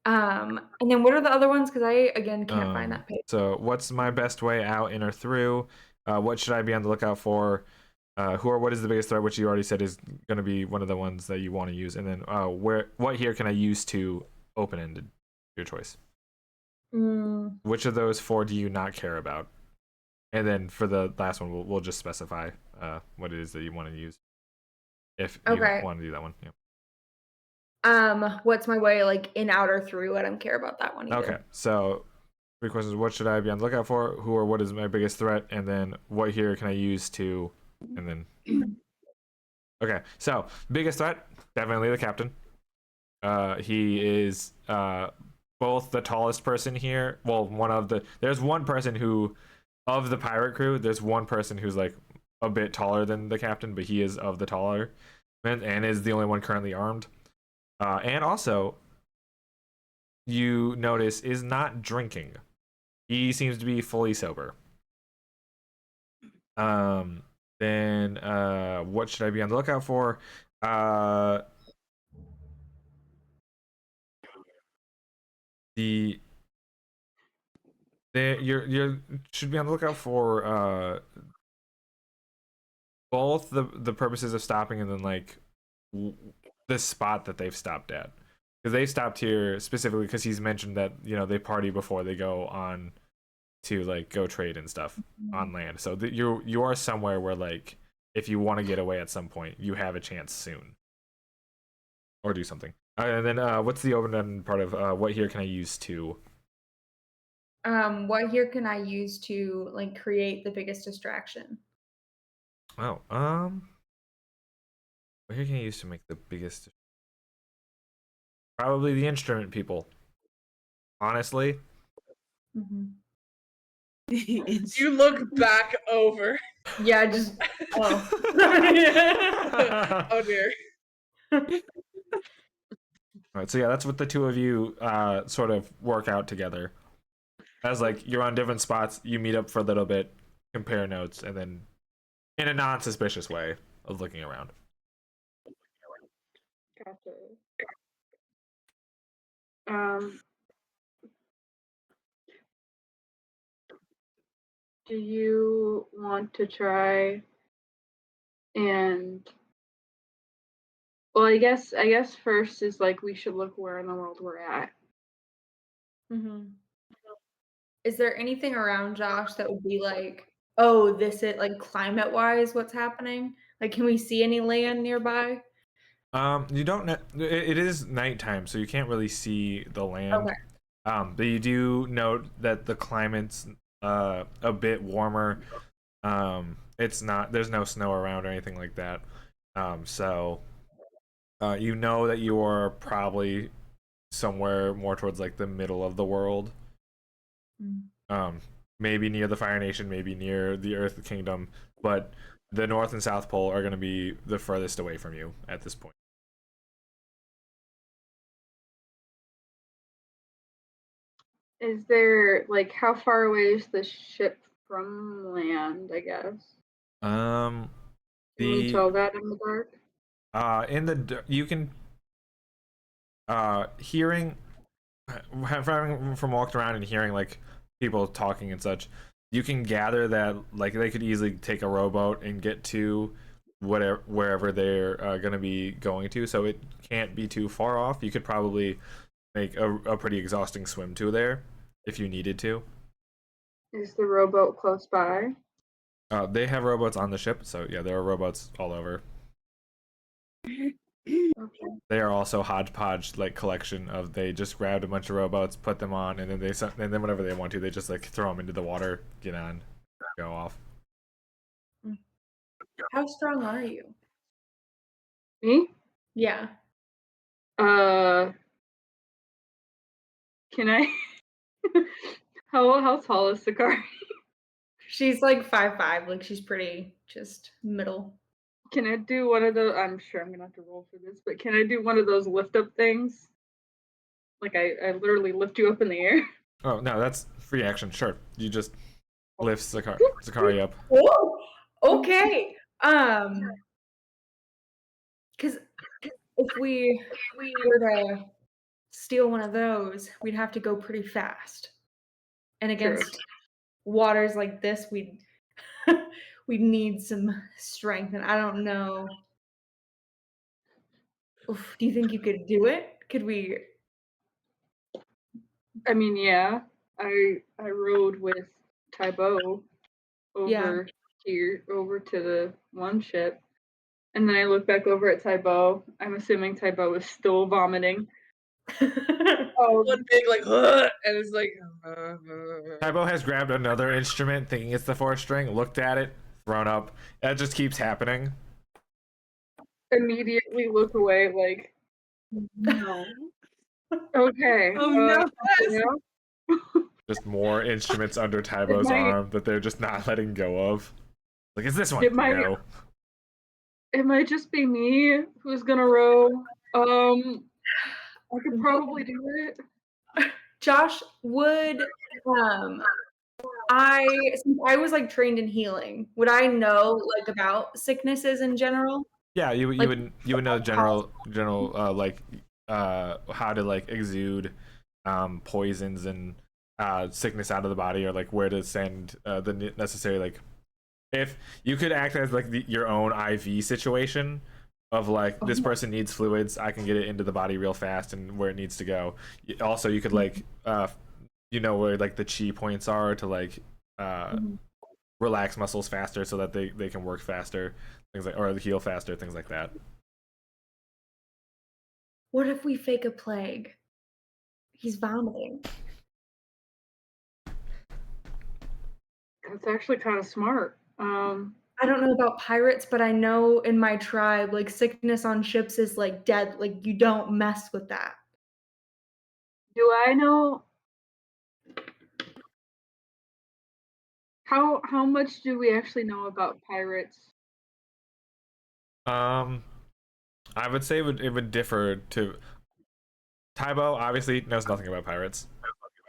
And then what are the other ones? Because I again can't find that page. So what's my best way out, in or through? What should I be on the lookout for? What is the biggest threat, which you already said is going to be one of the ones that you want to use, and then what here can I use to open-ended? Your choice. Which of those 4 do you not care about? And then for the last one, we'll just specify what it is that you want to use, if you Okay. want to do that one. Yeah. What's my way, like in, out, or through? I don't care about that one either. Okay, so 3 questions. What should I be on the lookout for? Who or what is my biggest threat? And then what here can I use to, and then okay, so biggest threat, definitely the captain. He is both the tallest person here. Well, there's one person who, of the pirate crew, there's one person who's like a bit taller than the captain, but he is of the taller and is the only one currently armed. And also, you notice, is not drinking. He seems to be fully sober. Then what should I be on the lookout for? You should be on the lookout for both the purposes of stopping and then like the spot that they've stopped at, because they stopped here specifically because he's mentioned that they party before they go on to like go trade and stuff on land. So you are somewhere where like if you want to get away at some point, you have a chance soon or do something. And then what's the open-ended part of what here can I use to? What here can I use to like create the biggest distraction? Oh, what here can I use to make the biggest? Probably the instrument people. Honestly. You look back over. Yeah, just oh. Oh dear. All right, so yeah, that's what the 2 of you sort of work out together. As like you're on different spots, you meet up for a little bit, compare notes, and then in a non-suspicious way of looking around. Gotcha. Do you want to try and, well, I guess first is like we should look where in the world we're at. Is there anything around Josh that would be like, oh, this is like climate wise what's happening? Like, can we see any land nearby? You don't know. It is nighttime, so you can't really see the land. Okay. But you do note that the climate's a bit warmer. It's not. There's no snow around or anything like that. So you know that you are probably somewhere more towards like the middle of the world. Maybe near the Fire Nation, maybe near the Earth Kingdom, but the North and South Pole are going to be the furthest away from you at this point. Is there, like, how far away is the ship from land, I guess. Um, Can we the tell that in the dark? you can hearing having from walking around and hearing like people talking and such, you can gather that like they could easily take a rowboat and get to whatever wherever they're gonna be going to, so it can't be too far off. You could probably make a pretty exhausting swim to there if you needed to. Is the rowboat close by? They have rowboats on the ship, so yeah, there are rowboats all over. Okay. They are also hodgepodge like collection of they just grabbed a bunch of rowboats, put them on, and then whenever they want to, they just like throw them into the water, get on, go off. How strong are you? Me? Yeah. Can I? How tall is Sakari? She's like 5'5", like she's pretty just middle. Can I do one of those? I'm sure I'm gonna have to roll for this, but can I do one of those lift up things? Like I literally lift you up in the air. Oh no, that's free action. Sure, you just lift Zakari up. Oh, okay. Because if we were to steal one of those, we'd have to go pretty fast. And against waters like this, we'd we'd need some strength, and I don't know. Oof, do you think you could do it? Could we? I mean, yeah. I rode with Tybo over here, over to the one ship, and then I look back over at Tybo. I'm assuming Tybo is still vomiting. One big like, and it's like. Tybo has grabbed another instrument, thinking it's the fourth string, looked at it, thrown up. That just keeps happening. Immediately look away, like, No. okay. Oh no. Just more instruments under Tybo's arm that they're just not letting go of. Like, is this one? It might- No. It might just be me who's gonna row. I could probably do it. Josh, would since I was like trained in healing, would I know like about sicknesses in general? Yeah, you Like- would know general how to like exude poisons and sickness out of the body, or like where to send the necessary, like if you could act as like your own IV situation of like this person needs fluids, I can get it into the body real fast and where it needs to go. Also, you could like where like the chi points are to like relax muscles faster so that they can work faster, things like, or heal faster, things like that. What if we fake a plague? He's vomiting. That's actually kind of smart. I don't know about pirates, but I know in my tribe, like sickness on ships is like dead. Like you don't mess with that. Do I know how much do we actually know about pirates? I would say it would differ to Tybo. Obviously knows nothing about pirates.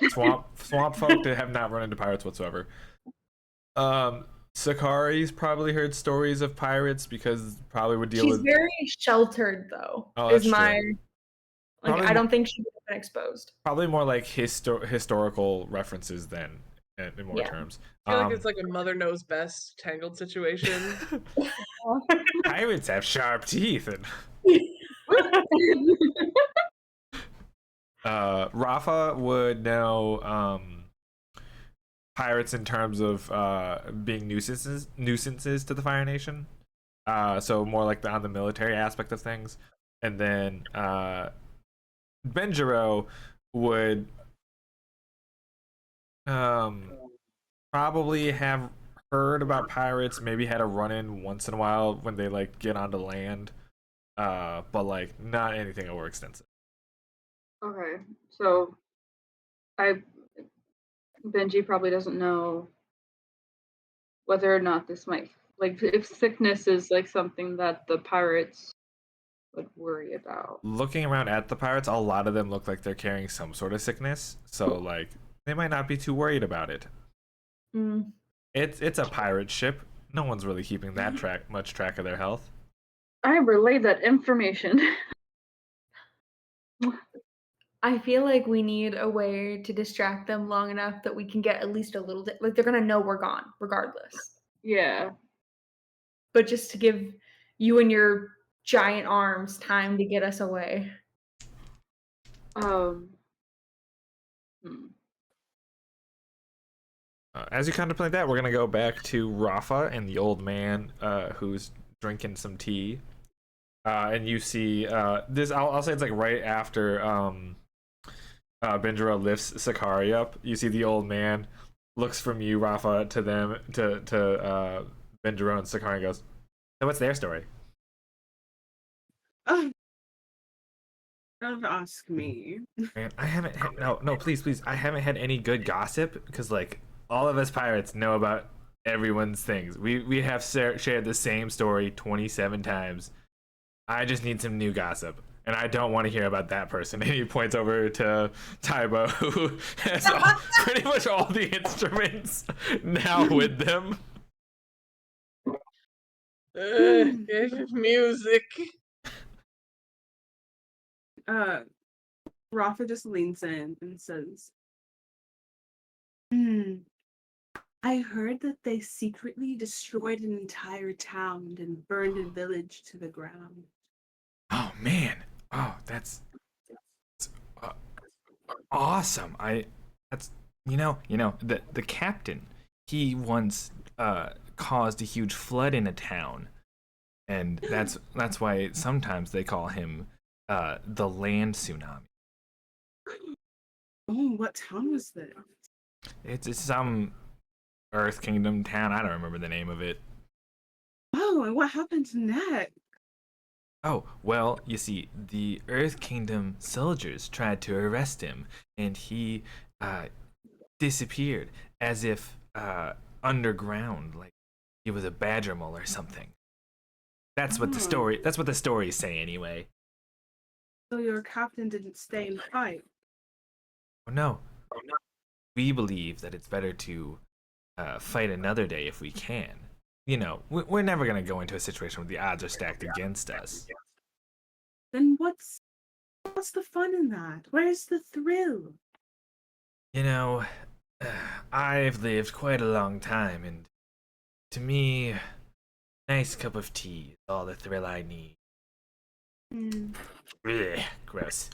Swamp folk have not run into pirates whatsoever. Sakari's probably heard stories of pirates because probably would deal She's with. very sheltered though. Oh, is that's my true. like Probably I don't think she would have been exposed. Probably more like historical references than in more Yeah. terms. I feel like it's like a mother knows best tangled situation. Pirates have sharp teeth, and Rafa would know pirates in terms of being nuisances to the Fire Nation. So more like on the military aspect of things, and then Benjiro would probably have heard about pirates, maybe had a run-in once in a while when they like get onto land, but like not anything overextensive. Okay, so Benji probably doesn't know whether or not this might, like, if sickness is like something that the pirates would worry about. Looking around at the pirates, a lot of them look like they're carrying some sort of sickness, so like they might not be too worried about it. It's a pirate ship. No one's really keeping that much track of their health. I relay that information. I feel like we need a way to distract them long enough that we can get at least a little like they're gonna know we're gone regardless. Yeah. But just to give you and your giant arms time to get us away. Hmm. As you contemplate that, we're gonna go back to Rafa and the old man who's drinking some tea. And you see this. I'll say it's like right after Benjiro lifts Sakari up. You see the old man looks from you, Rafa, to them to Benjiro and Sakari and goes, "So what's their story?" Don't ask me. Man, I haven't had, no, please, I haven't had any good gossip because like all of us pirates know about everyone's things. We have shared the same story 27 times. I just need some new gossip, and I don't want to hear about that person. And he points over to Taibo, who has pretty much all the instruments now with them. Music. Rafa just leans in and says, I heard that they secretly destroyed an entire town and burned a village to the ground. Oh man! Oh, that's awesome. That's the captain. He once caused a huge flood in a town, and that's why sometimes they call him the land tsunami. Oh, what town was this? It's some Earth Kingdom town. I don't remember the name of it. Oh, and what happened next? Oh, well, you see, the Earth Kingdom soldiers tried to arrest him, and he disappeared as if underground, like he was a badger mole or something. That's what the stories say anyway. So your captain didn't stay and fight? Oh no. We believe that it's better to fight another day if we can. You know, we're never going to go into a situation where the odds are stacked against us. Then what's the fun in that? Where's the thrill? You know, I've lived quite a long time, and to me, nice cup of tea is all the thrill I need. Ugh, gross.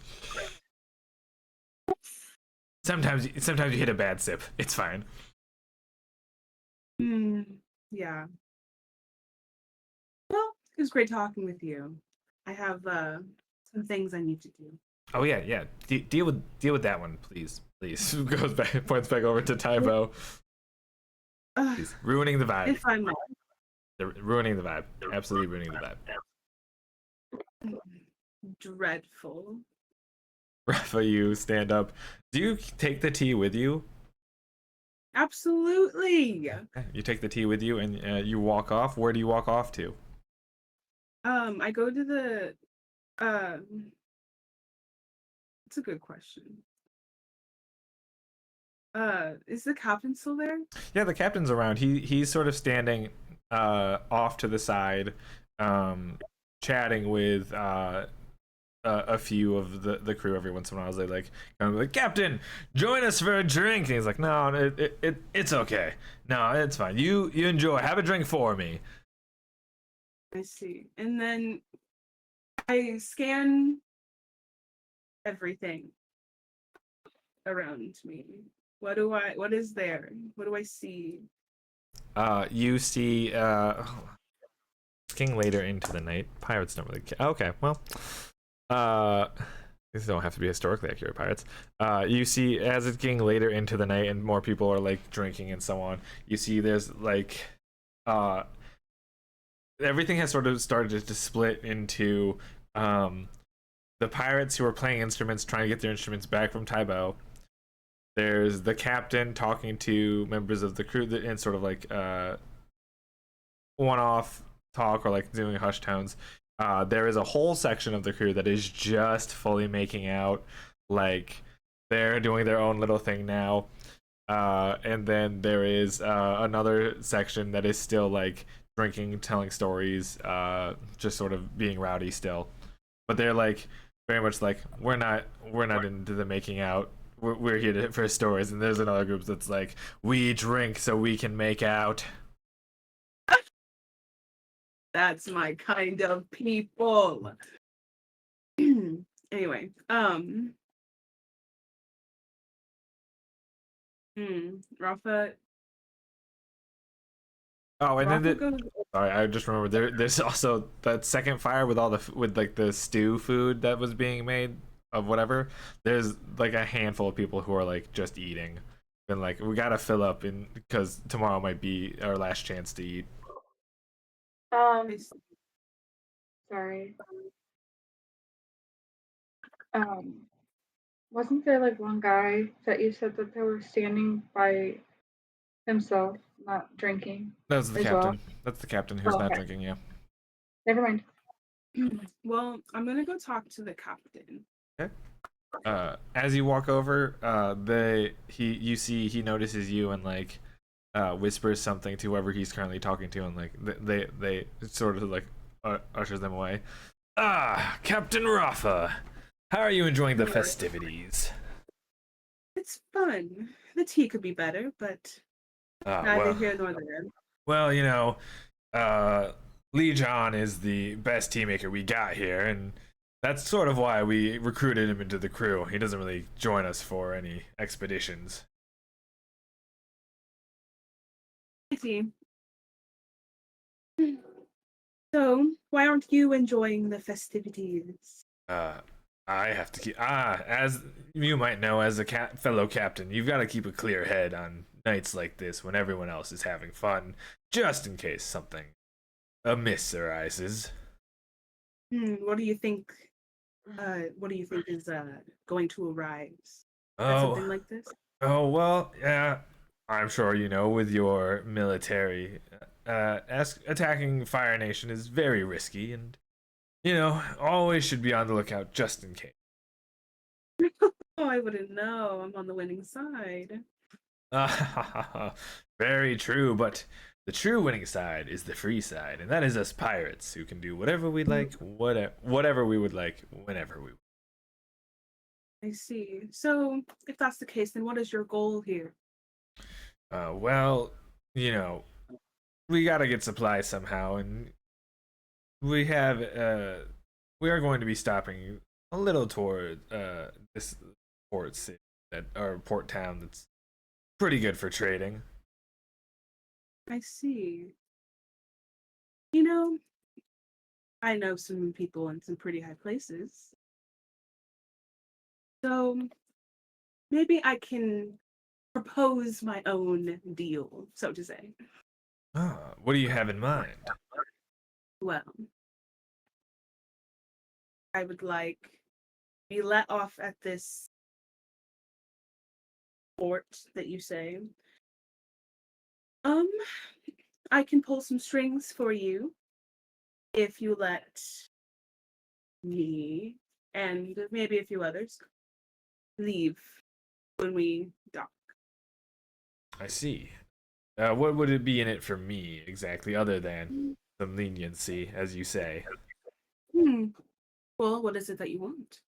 Sometimes you hit a bad sip. It's fine. Yeah. Well, it was great talking with you. I have some things I need to do. Oh yeah. Deal with that one, please. Goes back, points back over to Taibo. He's ruining the vibe. If I might. Ruining the vibe. Absolutely ruining the vibe. Dreadful. Rafa, you stand up. Do you take the tea with you? Absolutely. You take the tea with you and you walk off. Where do you walk off to? I go to the it's a good question. Is the captain still there? Yeah, the captain's around. He's sort of standing off to the side, chatting with a few of the crew every once in a while. They like, Captain, join us for a drink. And he's like, no, it's okay. No, it's fine. You enjoy. Have a drink for me. I see. And then I scan everything around me. What is there? What do I see? You see skiing later into the night. Pirates don't really care. Okay, well, these don't have to be historically accurate pirates. You see as it's getting later into the night and more people are like drinking and so on, you see there's like everything has sort of started to split into the pirates who are playing instruments trying to get their instruments back from Taibo. There's the captain talking to members of the crew in sort of like one-off talk or like doing hushed tones. There is a whole section of the crew that is just fully making out, like they're doing their own little thing now. And then there is another section that is still like drinking, telling stories, just sort of being rowdy still. But they're like very much like we're not into the making out. We're here for stories. And there's another group that's like we drink so we can make out. That's my kind of people. Anyway, Rafa. Oh, and then Rafa goes. sorry, I just remembered there's also that second fire with all the with like the stew food that was being made of whatever. There's like a handful of people who are like just eating, and like we gotta fill up in because tomorrow might be our last chance to eat. Sorry. Wasn't there like one guy that you said that they were standing by himself, not drinking? That's the As well. captain. That's the captain who's Oh, not okay. drinking. Yeah. Never mind. Well, I'm gonna go talk to the captain. As you walk over, you see he notices you and like whispers something to whoever he's currently talking to, and like they sort of like ushers them away. Ah, Captain Rafa, how are you enjoying the festivities? It's fun. The tea could be better, but Ah, neither here nor there. well, Lee John is the best tea maker we got here, and that's sort of why we recruited him into the crew. He doesn't really join us for any expeditions. I see. So, why aren't you enjoying the festivities? I have to keep as you might know, as a fellow captain, you've got to keep a clear head on nights like this when everyone else is having fun, just in case something amiss arises. What do you think? What do you think is going to arise? Oh, Something like this? oh well, yeah. I'm sure you know with your military, attacking Fire Nation is very risky, and always should be on the lookout just in case. Oh, I wouldn't know. I'm on the winning side. Very true, but the true winning side is the free side, and that is us pirates who can do whatever we like, whatever we would like, whenever we. I see. So, if that's the case, then what is your goal here? Well, we gotta get supplies somehow, and we have we are going to be stopping a little toward this port city or port town that's pretty good for trading. I see. I know some people in some pretty high places. So maybe I can propose my own deal, so to say. What do you have in mind? Well, I would like to be let off at this port that you say. I can pull some strings for you if you let me and maybe a few others leave when we dock. I see. What would it be in it for me exactly, other than some leniency, as you say? Well, what is it that you want?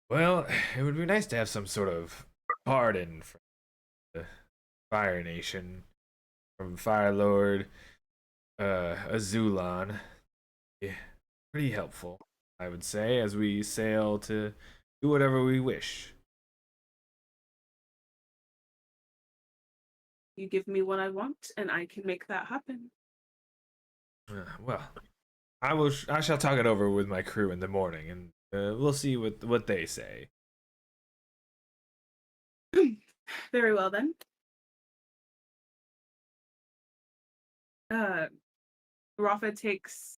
Well, it would be nice to have some sort of pardon from the Fire Nation, from Fire Lord Azulon. Yeah, pretty helpful, I would say, as we sail to do whatever we wish. You give me what I want, and I can make that happen. Well, I shall talk it over with my crew in the morning, and we'll see what they say. Very well then. Rafa takes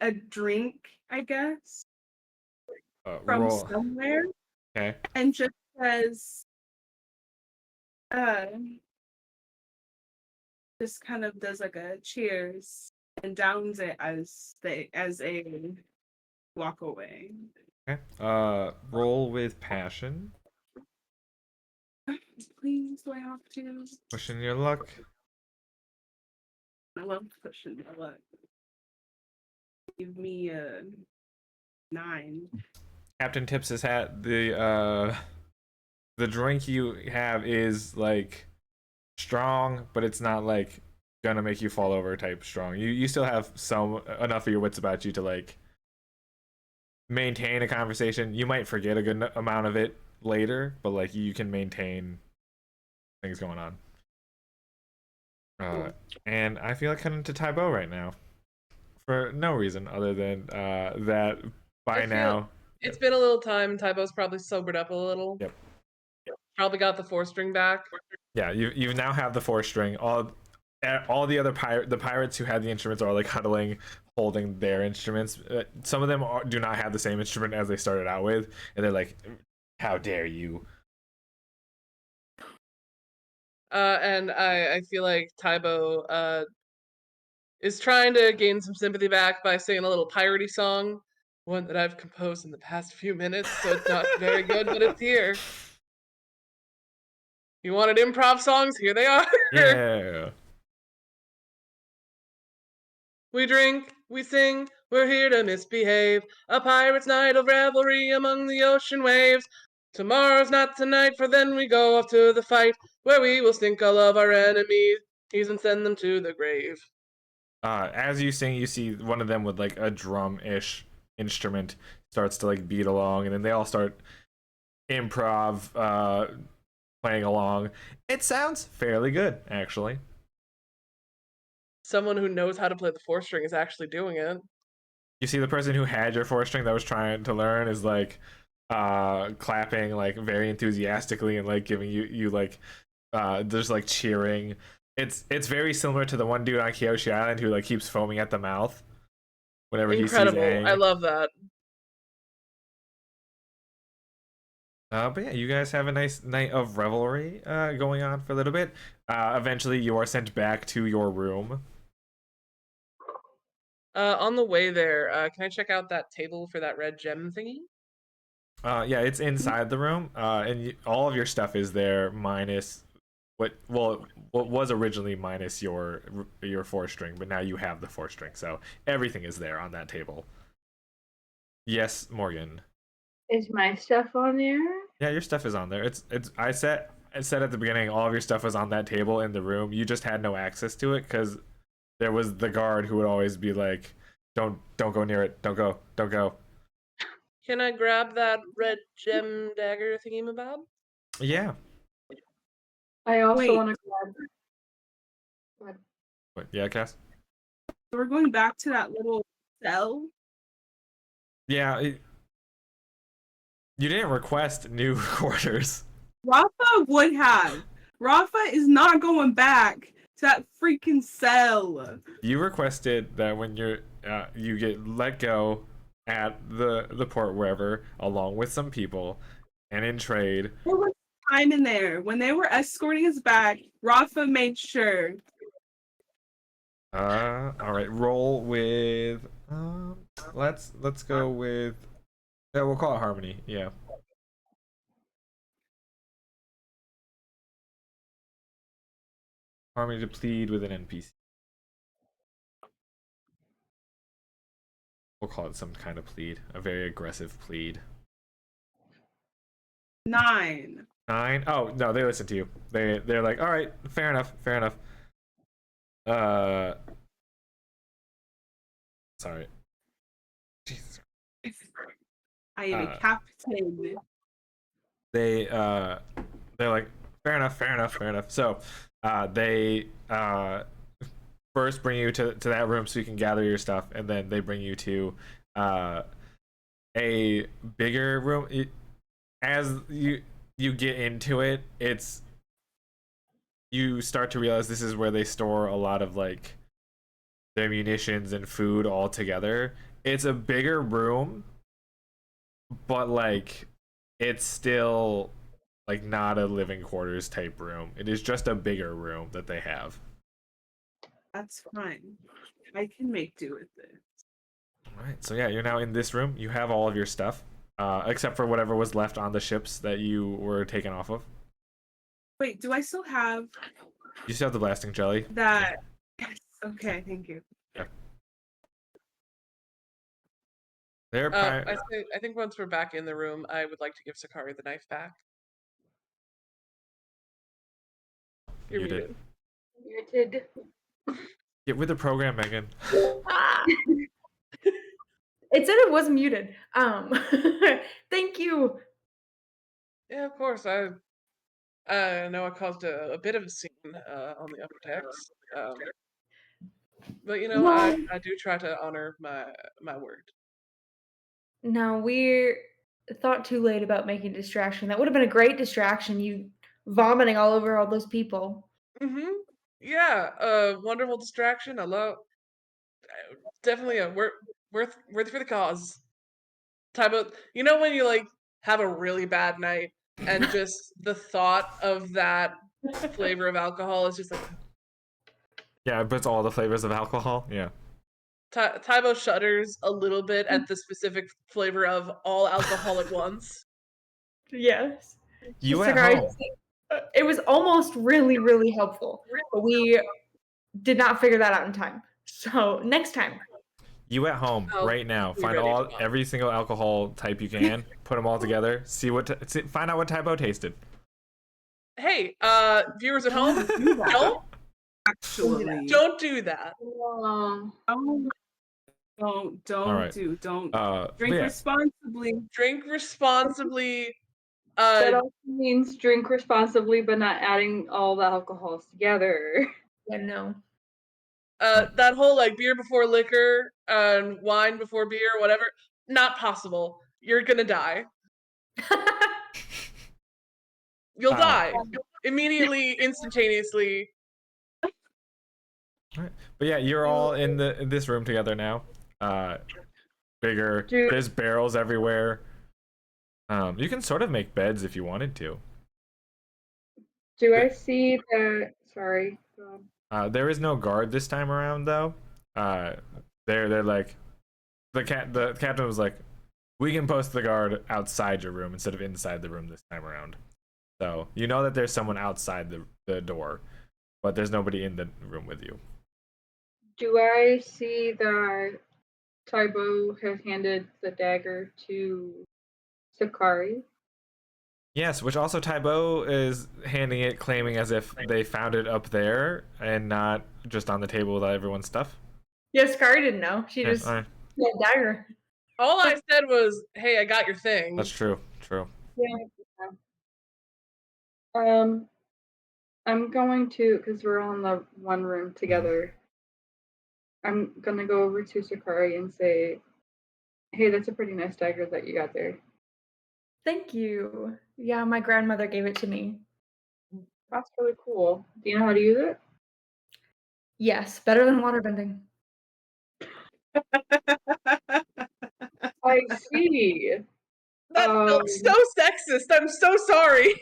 a drink, I guess, from Roll. somewhere, Okay. and just says, just kind of does like a cheers and downs it as they walk away. Okay. Roll with passion. Please, do I have to? Pushing your luck. I love pushing my luck. Give me a 9. Captain tips his hat. The drink you have is like strong, but it's not like gonna make you fall over type strong. You still have some enough of your wits about you to like maintain a conversation. You might forget a good amount of it later, but like you can maintain things going on. And I feel like cutting to Tybo right now for no reason other than that by now. It's been a little time. Tybo's probably sobered up a little. Yep. Probably got the 4-string back. Yeah, you now have the 4-string. All the other pirates who had the instruments are like huddling, holding their instruments. Some of them do not have the same instrument as they started out with, and they're like, "How dare you!" And I feel like Tybo is trying to gain some sympathy back by singing a little piratey song, one that I've composed in the past few minutes, so it's not very good, but it's here. You wanted improv songs? Here they are. Yeah. We drink, we sing, we're here to misbehave. A pirate's night of revelry among the ocean waves. Tomorrow's not tonight, for then we go off to the fight, where we will sink all of our enemies and send them to the grave. As you sing, you see one of them with like a drum-ish instrument starts to like beat along, and then they all start improv playing along. It sounds fairly good, actually. Someone who knows how to play the 4-string is actually doing it. You see the person who had your 4-string that was trying to learn is like clapping like very enthusiastically and like giving you like there's like cheering. It's very similar to the one dude on Kyoshi Island who like keeps foaming at the mouth whenever Incredible. he sees Aang. I love that. But yeah, you guys have a nice night of revelry going on for a little bit. Eventually, you are sent back to your room. On the way there, can I check out that table for that red gem thingy? Yeah, it's inside the room, and all of your stuff is there, minus what was originally minus your 4-string, but now you have the 4-string, so everything is there on that table. Yes, Morgan. Is my stuff on there? Yeah, your stuff is on there. I said at the beginning, all of your stuff was on that table in the room. You just had no access to it because there was the guard who would always be like, "Don't go near it. Don't go." Can I grab that red gem dagger thingy-mabob? Yeah. I also Wait. want to grab. What? Yeah, Cass. So we're going back to that little cell. Yeah. You didn't request new quarters. Rafa would have. Rafa is not going back to that freaking cell. You requested that when you get let go at the port wherever, along with some people, and in trade. There was time in there. When they were escorting us back, Rafa made sure. All right. Roll with. Let's go with. Yeah, we'll call it Harmony. Yeah. Harmony to plead with an NPC. We'll call it some kind of plead. A very aggressive plead. 9. 9? Oh, no, they listen to you. They're like, all right, fair enough. Sorry. Jesus. I am a captain. They're like, fair enough. So they first bring you to that room so you can gather your stuff, and then they bring you to a bigger room. As you get into it, you start to realize this is where they store a lot of like their munitions and food all together. It's a bigger room, but like it's still like not a living quarters type room. It is just a bigger room that they have. That's fine. I can make do with it. All right, so yeah, you're now in this room. You have all of your stuff. except for whatever was left on the ships that you were taken off of. Wait, do I still have You still have the blasting jelly. that? Yes. Okay, thank you. They're I think once we're back in the room, I would like to give Sakari the knife back. You're muted. muted. Muted. Get with the program, Megan. Ah. It said it was muted. Thank you. Yeah, of course. I know I caused a bit of a scene on the upper decks. But No. I do try to honor my word. No, we thought too late about making a distraction. That would have been a great distraction. You vomiting all over all those people. Mm-hmm. Yeah, wonderful distraction. I love definitely a worth for the cause. Type of when you like have a really bad night and just the thought of that flavor of alcohol is just like Yeah, it puts all the flavors of alcohol. Yeah. Tybo shudders a little bit at the specific flavor of all alcohol at once. Yes. You at Sakari, home. it was almost really, really helpful, but we did not figure that out in time. So next time. You at home Oh, right now. be Find ready to go. every single alcohol type you can. Put them all together. Find out what Tybo tasted. Hey, viewers at home, Actually, don't do that. Oh. don't All right. don't But drink yeah, responsibly. Drink responsibly. That also means drink responsibly, but not adding all the alcohols together. Yeah, no. That whole like beer before liquor and wine before beer, whatever, not possible. You're gonna die. You'll die immediately, instantaneously. but yeah, you're all in this room together now. Bigger. Dude. There's barrels everywhere. You can sort of make beds if you wanted to. Do I see that? Sorry. go on. There is no guard this time around though. They're like the captain was like, we can post the guard outside your room instead of inside the room this time around. So you know that there's someone outside the door, but there's nobody in the room with you. Do I see that Tybo has handed the dagger to Sakari? Yes, which also Tybo is handing it, claiming as if they found it up there and not just on the table with everyone's stuff. Yeah, Sakari didn't know. She just Alright. yeah, dagger. All I said was, "Hey, I got your thing." That's true. True. I'm going to, because we're all in the one room together. I'm gonna go over to Sakari and say, "Hey, that's a pretty nice dagger that you got there." Thank you. Yeah, my grandmother gave it to me. That's really cool. Do you know how to use it? Yes, better than waterbending. I see. That felt so sexist. I'm so sorry.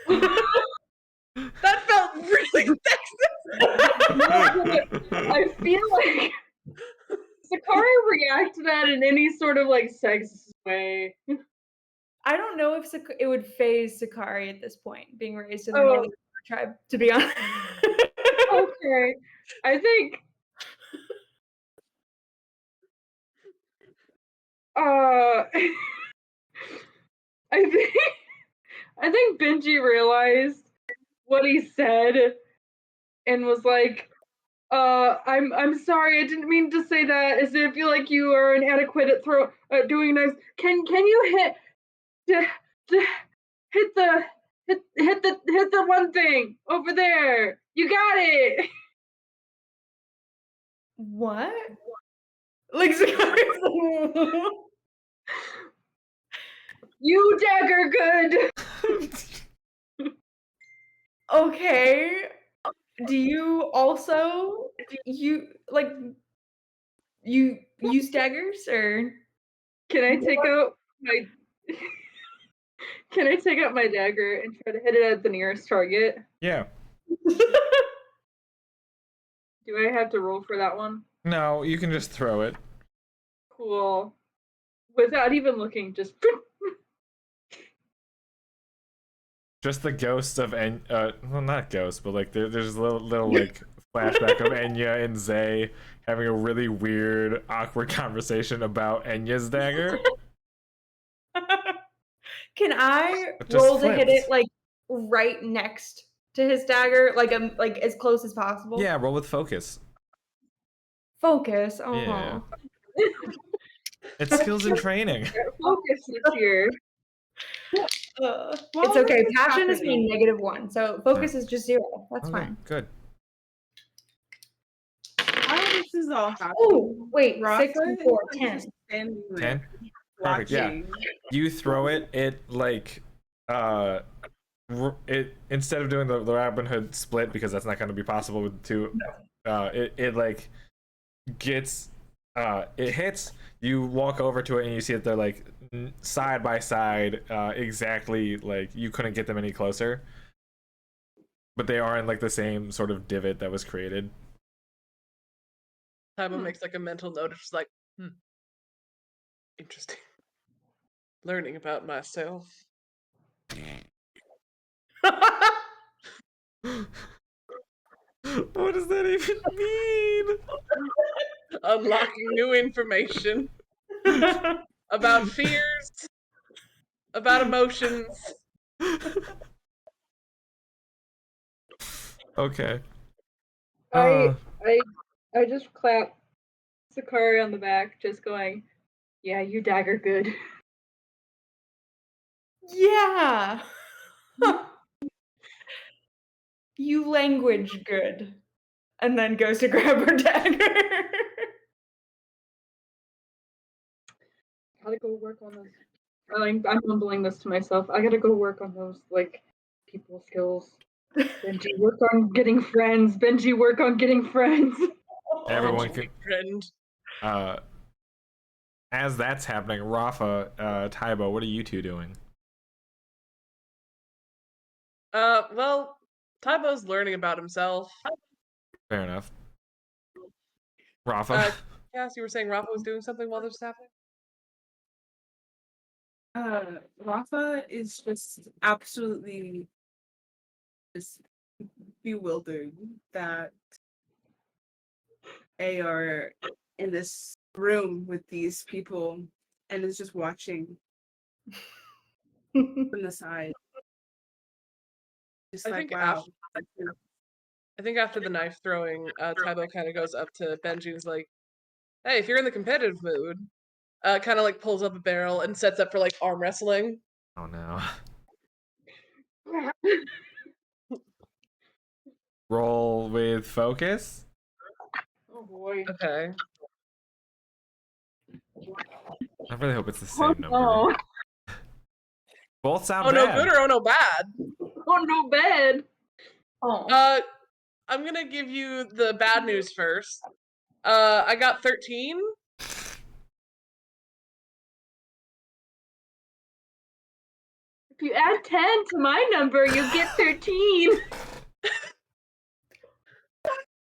That felt really sexist. I feel like Sakari reacts to that in any sort of like sexist way. I don't know if it would phase Sakari at this point, being raised in the Oh. Northern tribe, to be honest. Okay. I think I think Benji realized what he said and was like, I'm sorry, I didn't mean to say that as if you like you are inadequate at doing nice. Can you hit the one thing over there? You got it. What? Like Sakari's like, You dagger good. okay. Do you also you use daggers or Can I take out my Can I take out my dagger and try to hit it at the nearest target? Yeah. Do I have to roll for that one? No, you can just throw it. Cool. without even looking, just Just the ghost of well, not ghost, but like there's a little like flashback of Enya and Zay having a really weird, awkward conversation about Enya's dagger. Can I It just roll to hit it flipped. like right next to his dagger, like as close as possible? Yeah, roll with focus. Focus. Oh. Yeah. It's skills and training. focus this year. It's While okay. this is Passion is being happening- -1, so focus is just 0. That's Okay, fine. good. While this is all happening, Oh, wait, Rafa 6 and 4, is 10. just standing there 10? Perfect, yeah. watching. You throw it, it like it instead of doing the Robin Hood split, because that's not going to be possible with two, it like gets it hits, you walk over to it and you see that they're like side by side, exactly, like you couldn't get them any closer, but they are in like the same sort of divot that was created. Taibo makes like a mental note of just like, interesting. Learning about myself. What does that even mean? Unlocking new information about fears, about emotions. Okay. I just clap Sakari on the back, just going, "Yeah, you dagger good." Yeah. You language good. And then goes to grab her dagger. Gotta go work on those. I'm mumbling this to myself. I gotta go work on those like people skills. Benji, work on getting friends. Benji, work on getting friends. Everyone can Friend. as that's happening, Rafa, Taibo, what are you two doing? Well, Taibo's learning about himself. Fair enough. Rafa. Cass, you were saying Rafa was doing something while this was happening? Rafa is just absolutely just bewildered that they are in this room with these people and is just watching from the side. Just I like, think wow. I think after the knife throwing, Taibo kind of goes up to Benji and is like, "Hey, if you're in the competitive mood," kind of like pulls up a barrel and sets up for like arm wrestling. Oh no. Roll with focus. Oh boy. Okay. I really hope it's the same number. Oh, Both sound Oh no bad. good or oh no bad? oh no, bad. Oh. I'm gonna give you the bad news first. I got 13. If you add 10 to my number, you get 13.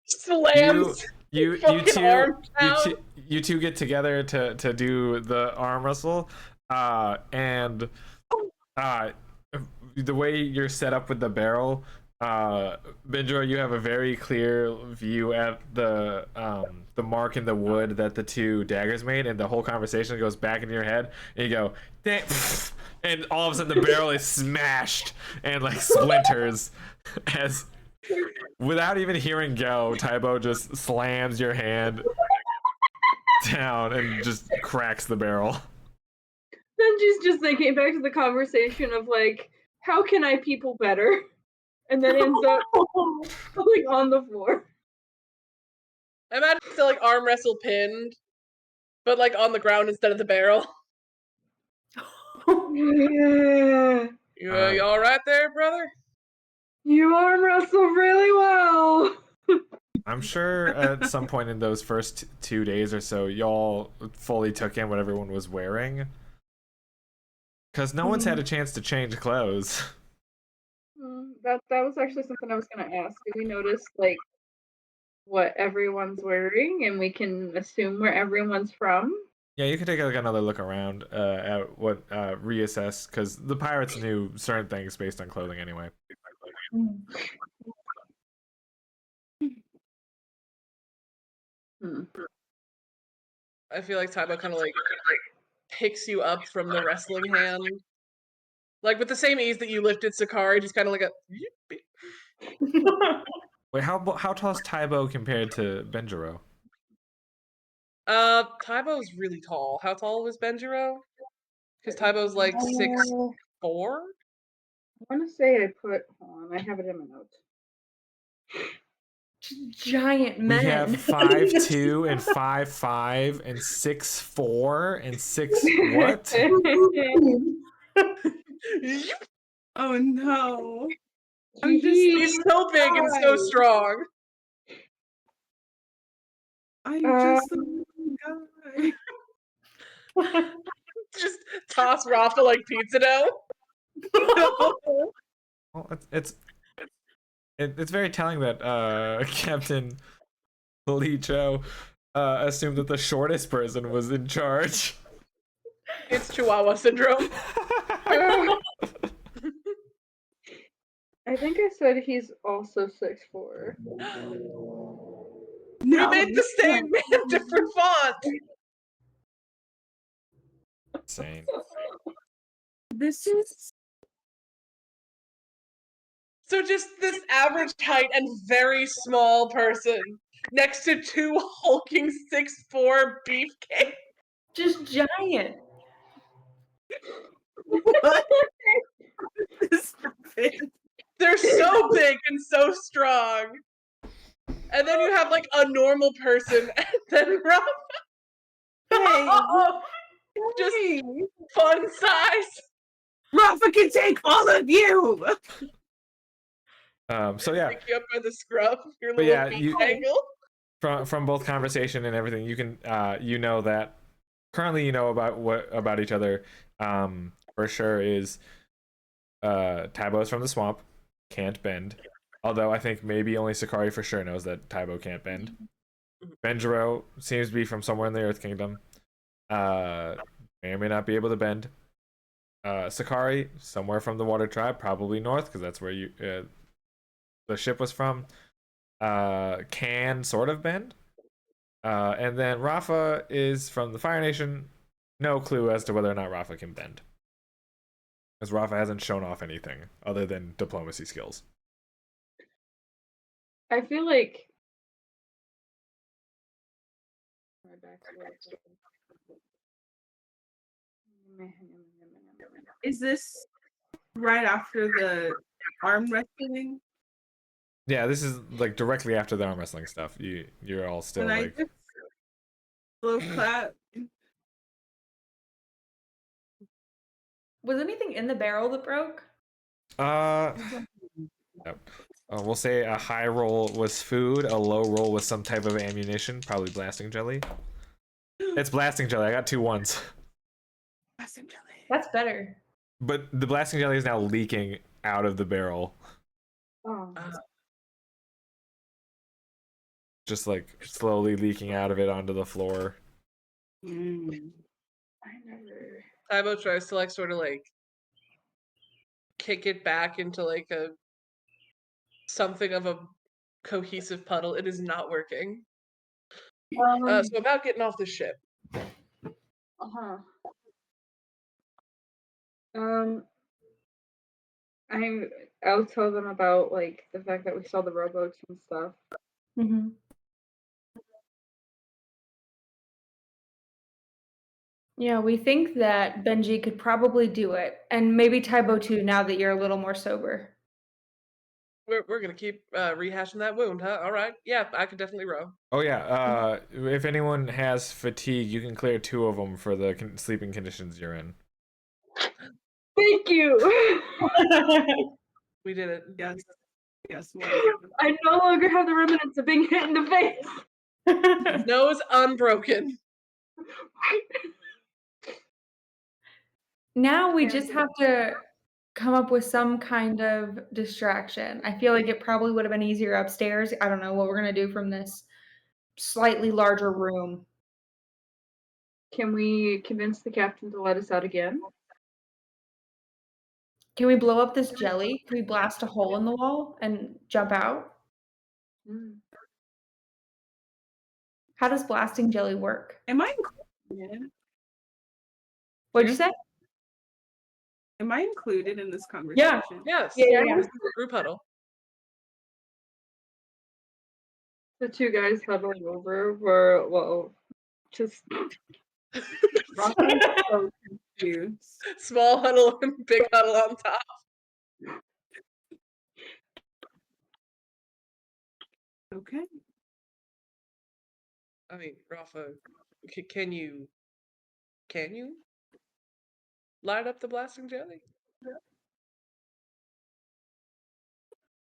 Slams. You fucking arm down. two get together to do the arm wrestle, and the way you're set up with the barrel, Benjo, you have a very clear view at the mark in the wood that the two daggers made, and the whole conversation goes back into your head, and you go, "Dang," and all of a sudden the barrel is smashed and like splinters as. Without even hearing go, Taibo just slams your hand down and just cracks the barrel. Benji's just thinking back to the conversation of like, how can I people better? And then ends up falling on the floor. I imagine still like arm wrestle pinned, but like on the ground instead of the barrel. Yeah. You all right there, brother? You arm wrestle really well. I'm sure at some point in those first 2 days or so, y'all fully took in what everyone was wearing. Because no one's had a chance to change clothes. That was actually something I was gonna ask. Did we notice like what everyone's wearing, and we can assume where everyone's from? Yeah, you could take like another look around at what reassess because the pirates knew certain things based on clothing anyway. Mm. Hmm. I feel like Taibo kind of like picks you up from the wrestling hand, like with the same ease that you lifted Sakari, just kind of like a. Wait, how tall is Taibo compared to Benjiro? Taibo's really tall. How tall was Benjiro? Because Taibo's like 6'4". I want to say I put. Hold on, I have it in my notes. Giant We men. have 5'2" and 5'5" and 6'4" and 6 what? Oh no. I'm just He's so big and so strong. I'm just the one guy. Just toss Rafa like pizza dough. Well, it's very telling that Captain Lee Cho assumed that the shortest person was in charge. It's Chihuahua syndrome. I think I said he's also 6'4". We made the same man, different font. Insane. This is So just this average height and very small person next to two hulking 6'4" beefcakes. Just giant. what is happening? They're so big and so strong. And then you have like a normal person and then Rafa, just Hey, fun size. Rafa can take all of you. So yeah, Pick you up by the scrub, your But little yeah, beak you- angle. from both conversation and everything, you can you know that currently you know about each other. For sure is Taibo's from the swamp, can't bend. Although I think maybe only Sakari for sure knows that Taibo can't bend. Benjiro seems to be from somewhere in the Earth Kingdom. May or may not be able to bend. Sakari, somewhere from the Water Tribe, probably north, because that's where the ship was from. Can sort of bend. And then Rafa is from the Fire Nation. No clue as to whether or not Rafa can bend. Because Rafa hasn't shown off anything other than diplomacy skills. I feel like. Is this right after the arm wrestling? Yeah, this is like directly after the arm wrestling stuff. You're all still Can I like just slow clap? Was anything in the barrel that broke? Yep. We'll say a high roll was food, a low roll was some type of ammunition, probably blasting jelly. It's blasting jelly. I got 2 1s. That's better. But the blasting jelly is now leaking out of the barrel. Oh. Just like slowly leaking out of it onto the floor. Mm. I never. Taibo tries to like sort of like kick it back into like a something of a cohesive puddle. It is not working. So about getting off the ship. Uh-huh. I'll tell them about like the fact that we saw the rowboats and stuff. Mm-hmm. Yeah, we think that Benji could probably do it, and maybe Taibo too. Now that you're a little more sober. We're gonna keep rehashing that wound, huh? All right. Yeah, I could definitely row. Oh yeah. If anyone has fatigue, you can clear 2 of them for the sleeping conditions you're in. Thank you. We did it. Yes. Yes. I no longer have the remnants of being hit in the face. Nose unbroken. Now we Yeah. just have to come up with some kind of distraction. I feel like it probably would have been easier upstairs. I don't know what we're gonna do from this slightly larger room. can we convince the captain to let us out again? Can we blow up this jelly? Can we blast a hole in the wall and jump out? Mm. How does blasting jelly work? Am I included? What'd you say? Am I included in this conversation? Yes. Yeah. This is a group huddle. The two guys huddling over were, well, just So confused. Small huddle and big huddle on top. Okay. I mean, Rafa, can you light up the blasting jelly?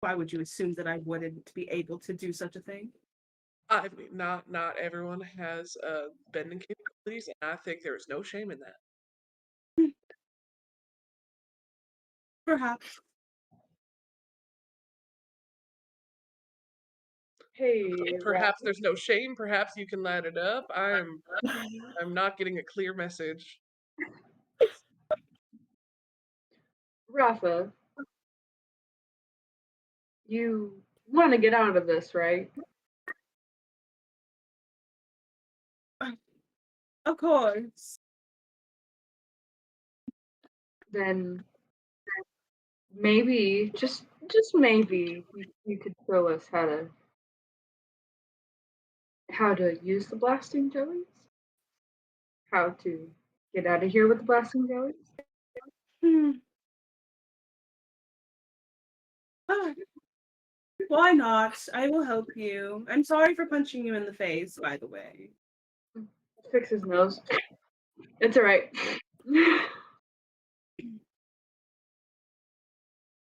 Why would you assume that I wouldn't be able to do such a thing? I mean, not everyone has bending capabilities, and I think there is no shame in that. Perhaps. hey. Perhaps there's no shame. Perhaps you can light it up. I'm not getting a clear message. Rafa, you want to get out of this, right? Of course. Then maybe, just maybe, you could show us how to use the blasting jellies, how to get out of here with the blasting jellies. Ah, why not? I will help you. I'm sorry for punching you in the face, by the way. Fix his nose. It's all right.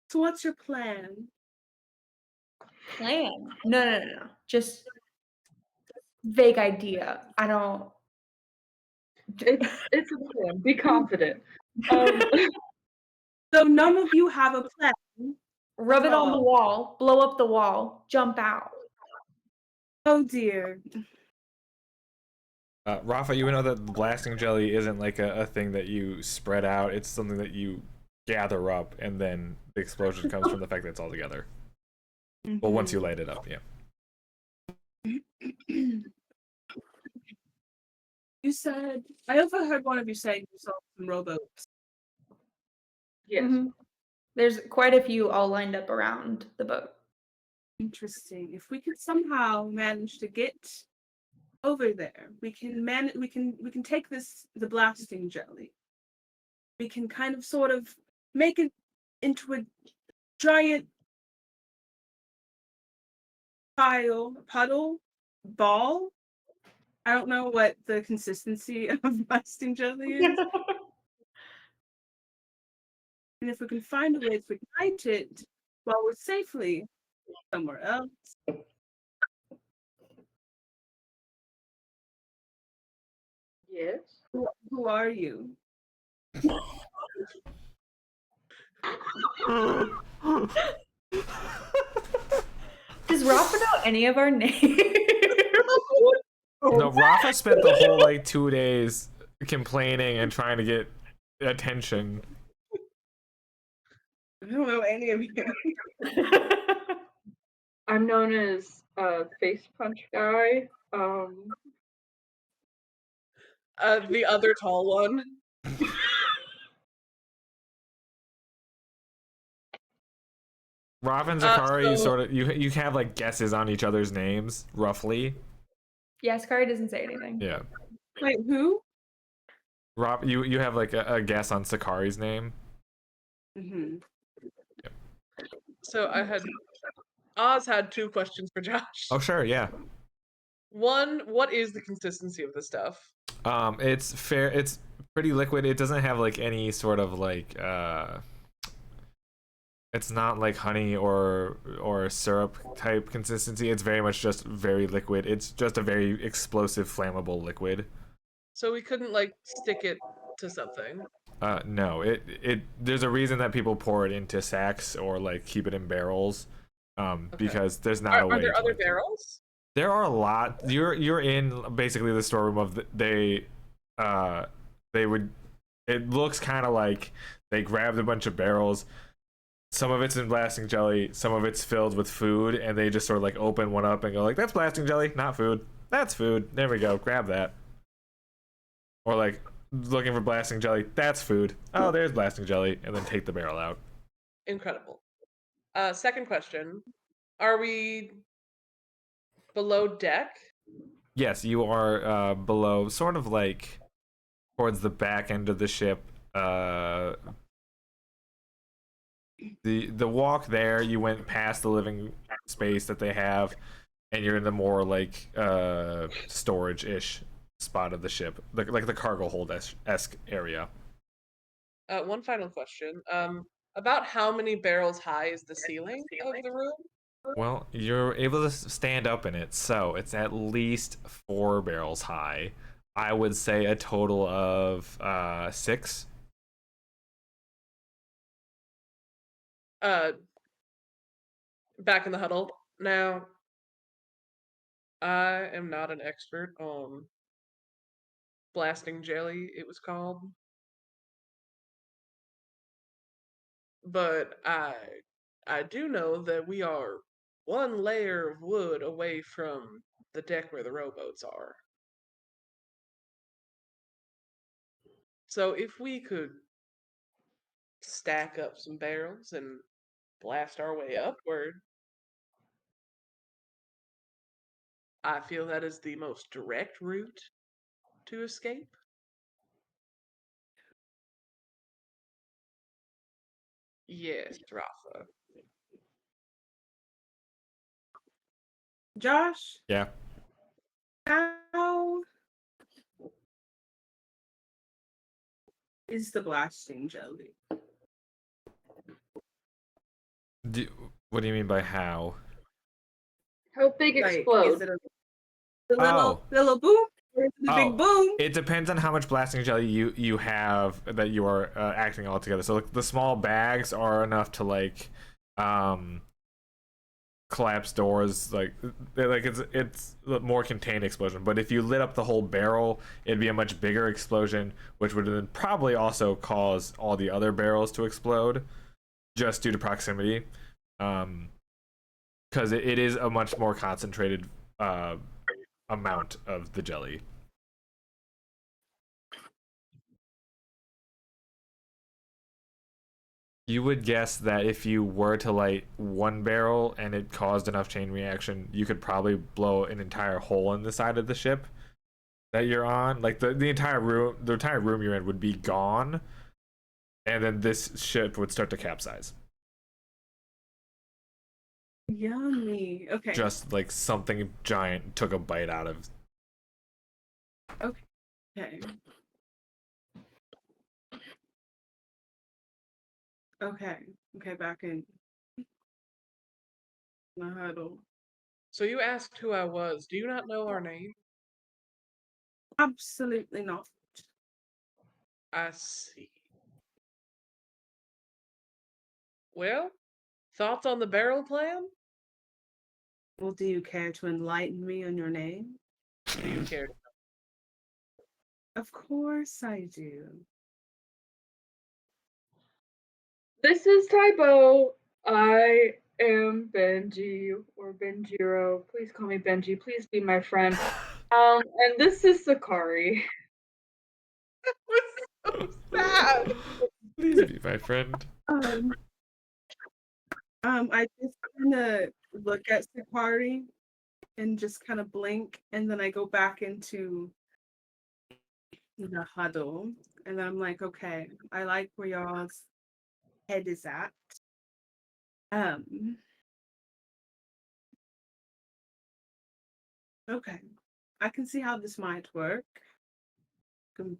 So what's your plan? Plan? No. Just vague idea. I don't. It's a plan. Be confident. Um, So none of you have a plan. Rub it on the Oh. wall, blow up the wall, jump out. Oh dear. Rafa, you know that the blasting jelly isn't like a thing that you spread out. It's something that you gather up, and then the explosion comes from the fact that it's all together. Well, once you light it up, yeah. You said, I overheard one of you say you saw some rowboats. yes. Mhm. There's quite a few all lined up around the boat. Interesting. If we could somehow manage to get over there, we can take the blasting jelly. We can kind of sort of make it into a giant puddle, ball. I don't know what the consistency of blasting jelly is. And if we can find a way to ignite it while we're safely somewhere else. Yes. Who are you? Does Rafa know any of our names? No, Rafa spent the whole like 2 days complaining and trying to get attention. I don't know any of you. I'm known as Face Punch Guy. The other tall one. Rafa and Zakari so- sort of you have like guesses on each other's names roughly. Yeah, Skari doesn't say anything. Yeah. Wait, who? Rob, you have like a guess on Sakari's name. Mm-hmm. So Oz had 2 questions for Josh. Oh sure, yeah. One, what is the consistency of the stuff? It's fair. It's pretty liquid. It doesn't have like any sort of like it's not like honey or syrup type consistency. It's very much just very liquid. It's just a very explosive, flammable liquid. So we couldn't like stick it to something. No, it there's a reason that people pour it into sacks or like keep it in barrels, because there's not a way. Are there to, other like, barrels? There are a lot. You're in basically the storeroom of they would. It looks kind of like they grabbed a bunch of barrels. Some of it's in blasting jelly, some of it's filled with food, and they just sort of like open one up and go like, "That's blasting jelly, not food. That's food. There we go. Grab that." Or like looking for blasting jelly. That's food. Oh, there's blasting jelly, and then take the barrel out. Incredible. Second question. Are we below deck? Yes, you are below, sort of like towards the back end of the ship. The walk there, you went past the living space that they have, and you're in the more like storage-ish spot of the ship, like the cargo hold esque area. One final question. About how many barrels high is the ceiling of the room? Well, you're able to stand up in it, so it's at least 4 barrels high. I would say a total of 6. Back in the huddle. Now, I am not an expert on blasting jelly, it was called. But I do know that we are one layer of wood away from the deck where the rowboats are. So if we could stack up some barrels and blast our way upward, I feel that is the most direct route to escape. Yes, Rafa. Josh, Yeah. how is the blasting jelly? What do you mean by how? How big Like, explode? is it a little, Oh. little boom? Or is it a Oh, big boom? It depends on how much blasting jelly you have that you are acting all together. So like, the small bags are enough to like collapse doors. Like it's a more contained explosion. But if you lit up the whole barrel, it'd be a much bigger explosion, which would then probably also cause all the other barrels to explode, just due to proximity. Because it is a much more concentrated amount of the jelly. You would guess that if you were to light one barrel and it caused enough chain reaction, you could probably blow an entire hole in the side of the ship that you're on. Like the entire room you're in would be gone, and then this ship would start to capsize. Yummy. Okay. Just like something giant took a bite out of. Okay. Okay, back in my huddle. So you asked who I was. Do you not know our name? Absolutely not. I see. Well, thoughts on the barrel plan? Well, do you care to enlighten me on your name? Do you care? Of course I do. This is Tybo. I am Benji or Benjiro. Please call me Benji. Please be my friend. And this is Sakari. Sad. Please be my friend. I just kind of look at Sakari and just kind of blink, and then I go back into the huddle, and I'm like, okay, I like where y'all's head is at. Okay, I can see how this might work. Can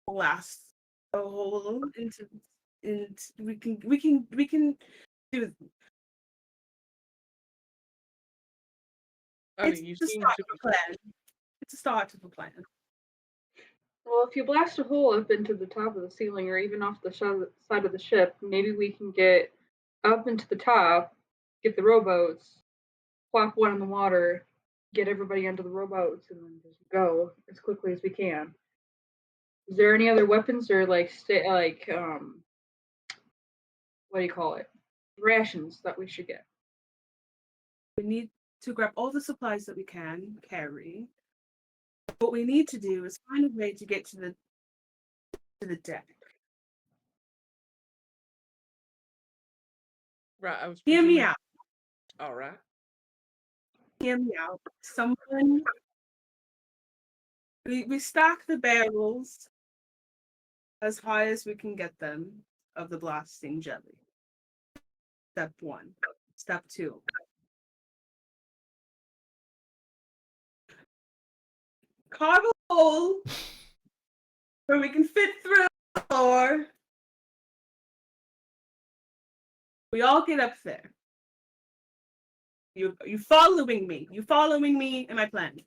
blast a hole into we can do. I mean, you It's the seem start to of a plan. It's a start of a plan. Well, if you blast a hole up into the top of the ceiling or even off the side of the ship, maybe we can get up into the top, get the rowboats, plop one in the water, get everybody onto the rowboats, and then just go as quickly as we can. Is there any other weapons or what do you call it? Rations that we should get? We need to grab all the supplies that we can carry. What we need to do is find a way to get to the deck. Right, I was Hear me presuming- out. All right. Hear me out. Someone. We stack the barrels as high as we can get them of the blasting jelly. Step 1. Step 2. Carve a hole where we can fit through the floor. We all get up there. You following me? You following me and my plan?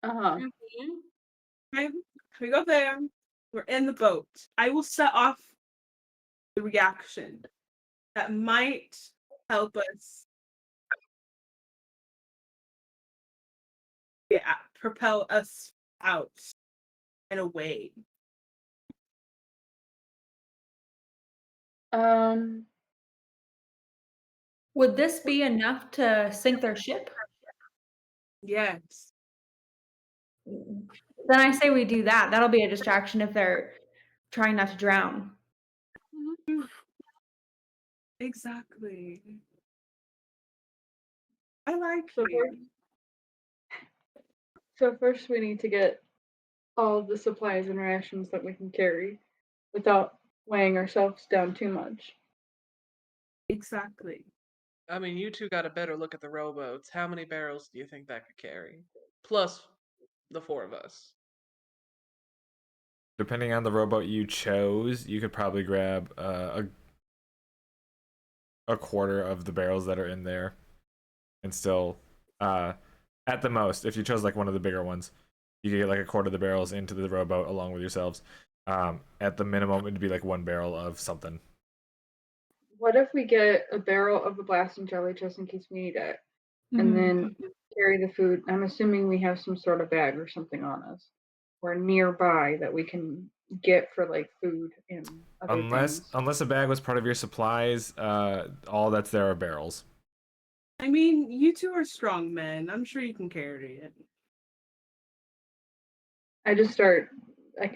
Uh-huh. Okay, we go there. We're in the boat. I will set off the reaction that might help us propel us out and away. Would this be enough to sink their ship? Yes. Then I say we do that. That'll be a distraction if they're trying not to drown. Exactly. I like So you. So first we need to get all of the supplies and rations that we can carry without weighing ourselves down too much. Exactly. I mean, you two got a better look at the rowboats. How many barrels do you think that could carry? Plus the 4 of us. Depending on the rowboat you chose, you could probably grab a quarter of the barrels that are in there, and still, at the most, if you chose like one of the bigger ones, you could get like a quarter of the barrels into the rowboat along with yourselves. At the minimum, it'd be like 1 barrel of something. What if we get a barrel of the blasting jelly just in case we need it, and then carry the food? I'm assuming we have some sort of bag or something on us, or nearby that we can get for like food and other things. Unless a bag was part of your supplies, all that's there are barrels. I mean, you two are strong men. I'm sure you can carry it. I just start.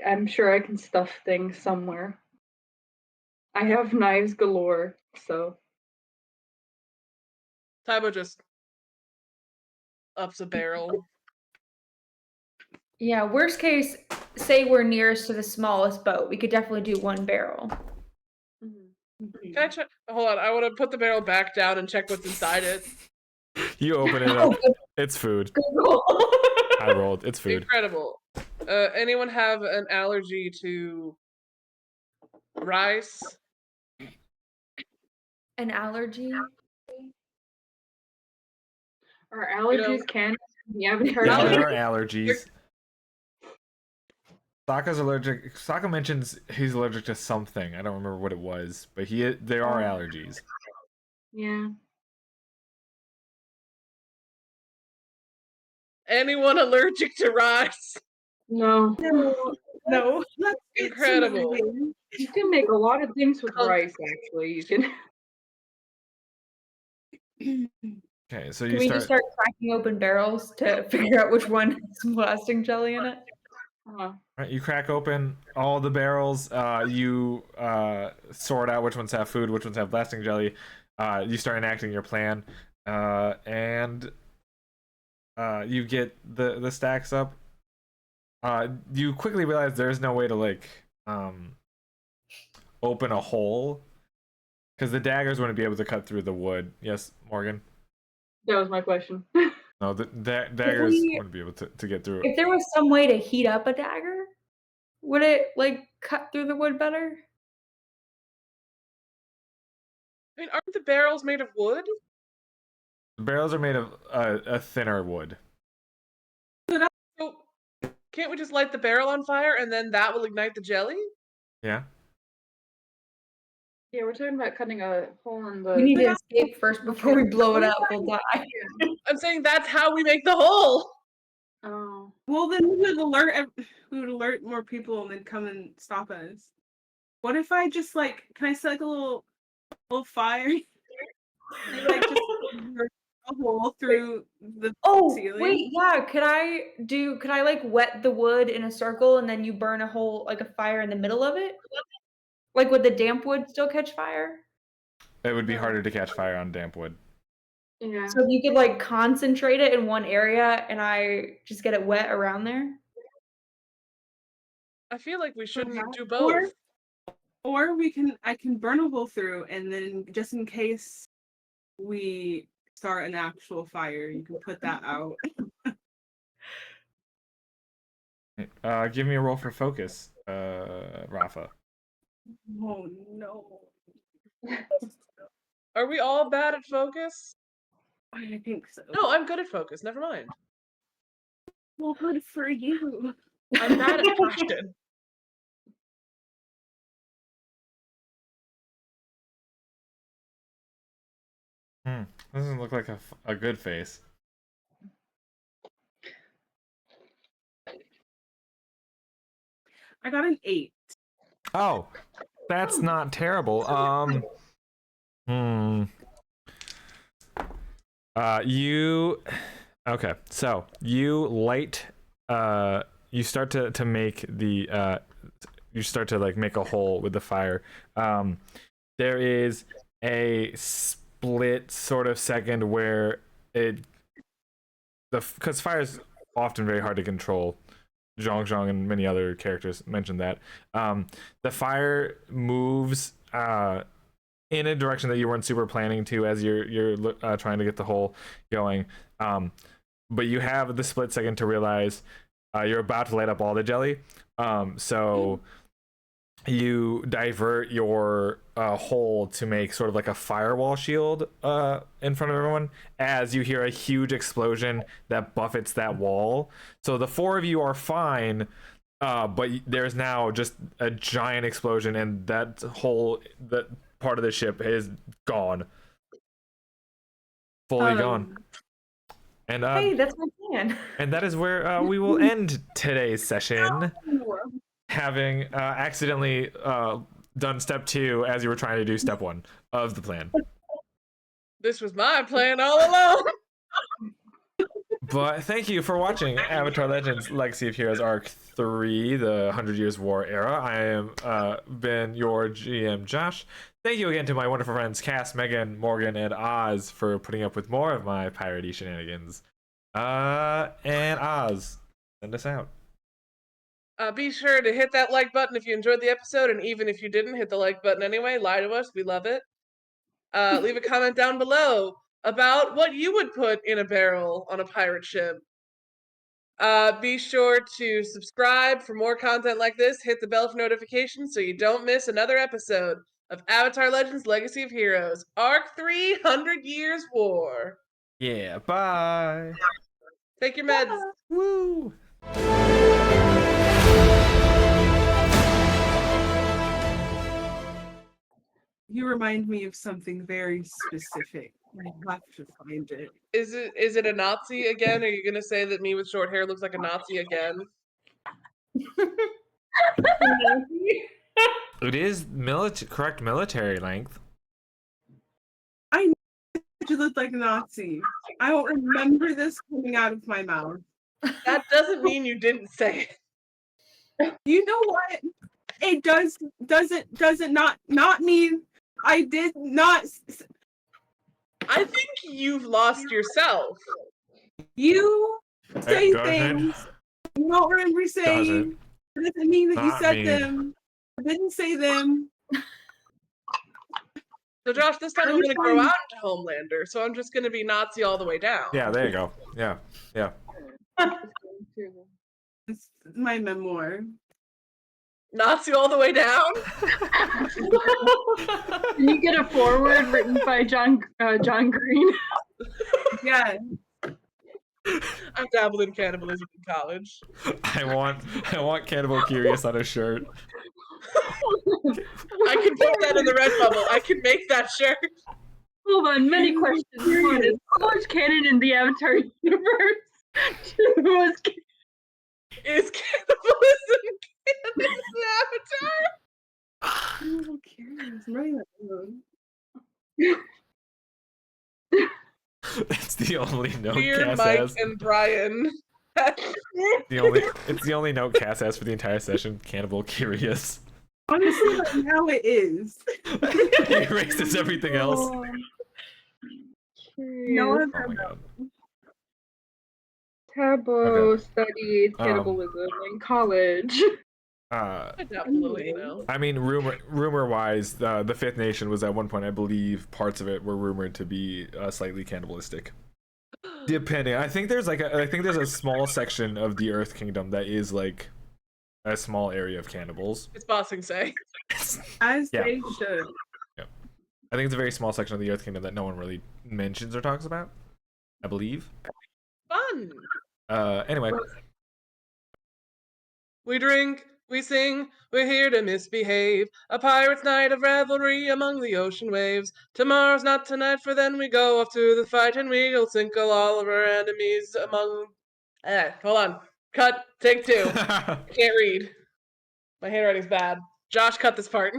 I'm sure I can stuff things somewhere. I have knives galore, so Tybo just ups a barrel. Yeah, worst case, say we're nearest to the smallest boat. We could definitely do 1 barrel. Can I check? Hold on, I want to put the barrel back down and check what's inside it. You open it up, it's food. I rolled, it's food. Incredible. Anyone have an allergy to rice? An allergy? our allergies can be avatar. Yeah, allergies. there are allergies. Sokka's allergic. Sokka mentions he's allergic to something. I don't remember what it was, but there are allergies. Yeah. Anyone allergic to rice? No. No. Let's get Incredible. moving. You can make a lot of things with Cult- rice, actually. You can. Okay, so Can you we just start cracking open barrels to figure out which one has blasting jelly in it? Right, you crack open all the barrels. You sort out which ones have food, which ones have blasting jelly. You start enacting your plan, and you get the stacks up. You quickly realize there's no way to open a hole because the daggers wouldn't be able to cut through the wood. Yes, Morgan. That was my question. No, the daggers wouldn't be able to get through. If there was some way to heat up a dagger, would it cut through the wood better? I mean, aren't the barrels made of wood? The barrels are made of a thinner wood. So can't we just light the barrel on fire and then that will ignite the jelly? Yeah. Yeah, we're talking about cutting a hole in the. We need to escape first before we blow it up. We'll die. I'm saying that's how we make the hole. Oh. Well, then we would alert more people and then come and stop us. What if I just like? Can I set like a little fire? And, like just burn a hole through the Oh, ceiling. wait, yeah. Could I like wet the wood in a circle and then you burn a hole, like a fire in the middle of it? Like, would the damp wood still catch fire? It would be harder to catch fire on damp wood. Yeah. So you could like concentrate it in one area and I just get it wet around there? I feel like we shouldn't Perhaps. do both. Or I can burn a hole through, and then just in case we start an actual fire, you can put that out. Give me a roll for focus, Rafa. Oh no. Are we all bad at focus? I think so. No, I'm good at focus. Never mind. Well, good for you. I'm bad at passion. Doesn't look like a good face. I got an 8. Oh, that's not terrible. Okay, so you light, you start to make the, you start to like make a hole with the fire. There is a split sort of second where because fire is often very hard to control. Zhong and many other characters mentioned that. The fire moves in a direction that you weren't super planning to as you're trying to get the hole going. But you have the split second to realize you're about to light up all the jelly. So you divert your hole to make sort of like a firewall shield in front of everyone as you hear a huge explosion that buffets that wall. So the 4 of you are fine, but there's now just a giant explosion, and that part of the ship is gone. Fully gone. And Hey, that's my plan. and that is where we will end today's session, having accidentally done step 2 as you were trying to do step 1 of the plan. This was my plan all along. But thank you for watching Avatar Legends Legacy of Heroes Arc 3, the 100 Years War Era. I am been your GM Josh. Thank you again to my wonderful friends Cass, Megan, Morgan, and Oz for putting up with more of my piratey shenanigans. And Oz, send us out. Be sure to hit that like button if you enjoyed the episode, and even if you didn't, hit the like button anyway. Lie to us, we love it. Leave a comment down below about what you would put in a barrel on a pirate ship. Be sure to subscribe for more content like this. Hit the bell for notifications so you don't miss another episode of Avatar Legends Legacy of Heroes Arc 3 100 Years War. Yeah, bye. Take your meds. Woo. You remind me of something very specific. I have to find it. Is it a Nazi again? Are you gonna say that me with short hair looks like a Nazi again? It is correct military length. I know you look like a Nazi. I don't remember this coming out of my mouth. That doesn't mean you didn't say it. You know what? It doesn't not mean I did not. I think you've lost yourself. You say Go ahead. things you don't remember saying. It doesn't mean that you Not said me. them. I didn't say them. So Josh, this time I'm gonna grow out into Homelander, so I'm just gonna be Nazi all the way down. Yeah, there you go. Yeah. It's my memoir. Nazi all the way down? Can you get a foreword written by John Green? Yeah. I've dabbled in cannibalism in college. I want Cannibal Curious on a shirt. I can put that in the red bubble. I can make that shirt. Hold on, many questions. One is, how much canon in the Avatar universe? Two, was Is cannibalism canon in Avatar? I'm a little curious. I'm writing that down. It's the only note Dear Cass Mike has. and Brian. It's the only note Cass has for the entire session. Cannibal curious. Honestly, like, now it is. He erases everything else. Oh, No curious. other Oh my god. Tabo studied Um, cannibalism in college. I doubt Lily, I mean, rumor wise, the Fifth Nation was at one point, I believe, parts of it were rumored to be slightly cannibalistic. Depending, I think there's a small section of the Earth Kingdom that is like a small area of cannibals. It's Bossing Say. As Yeah. they should. I think it's a very small section of the Earth Kingdom that no one really mentions or talks about. I believe. Fun. Anyway. We drink, we sing, we're here to misbehave. A pirate's night of revelry among the ocean waves. Tomorrow's not tonight, for then we go off to the fight and we'll sink all of our enemies among. Hold on. Cut. Take two. Can't read. My handwriting's bad. Josh, cut this part.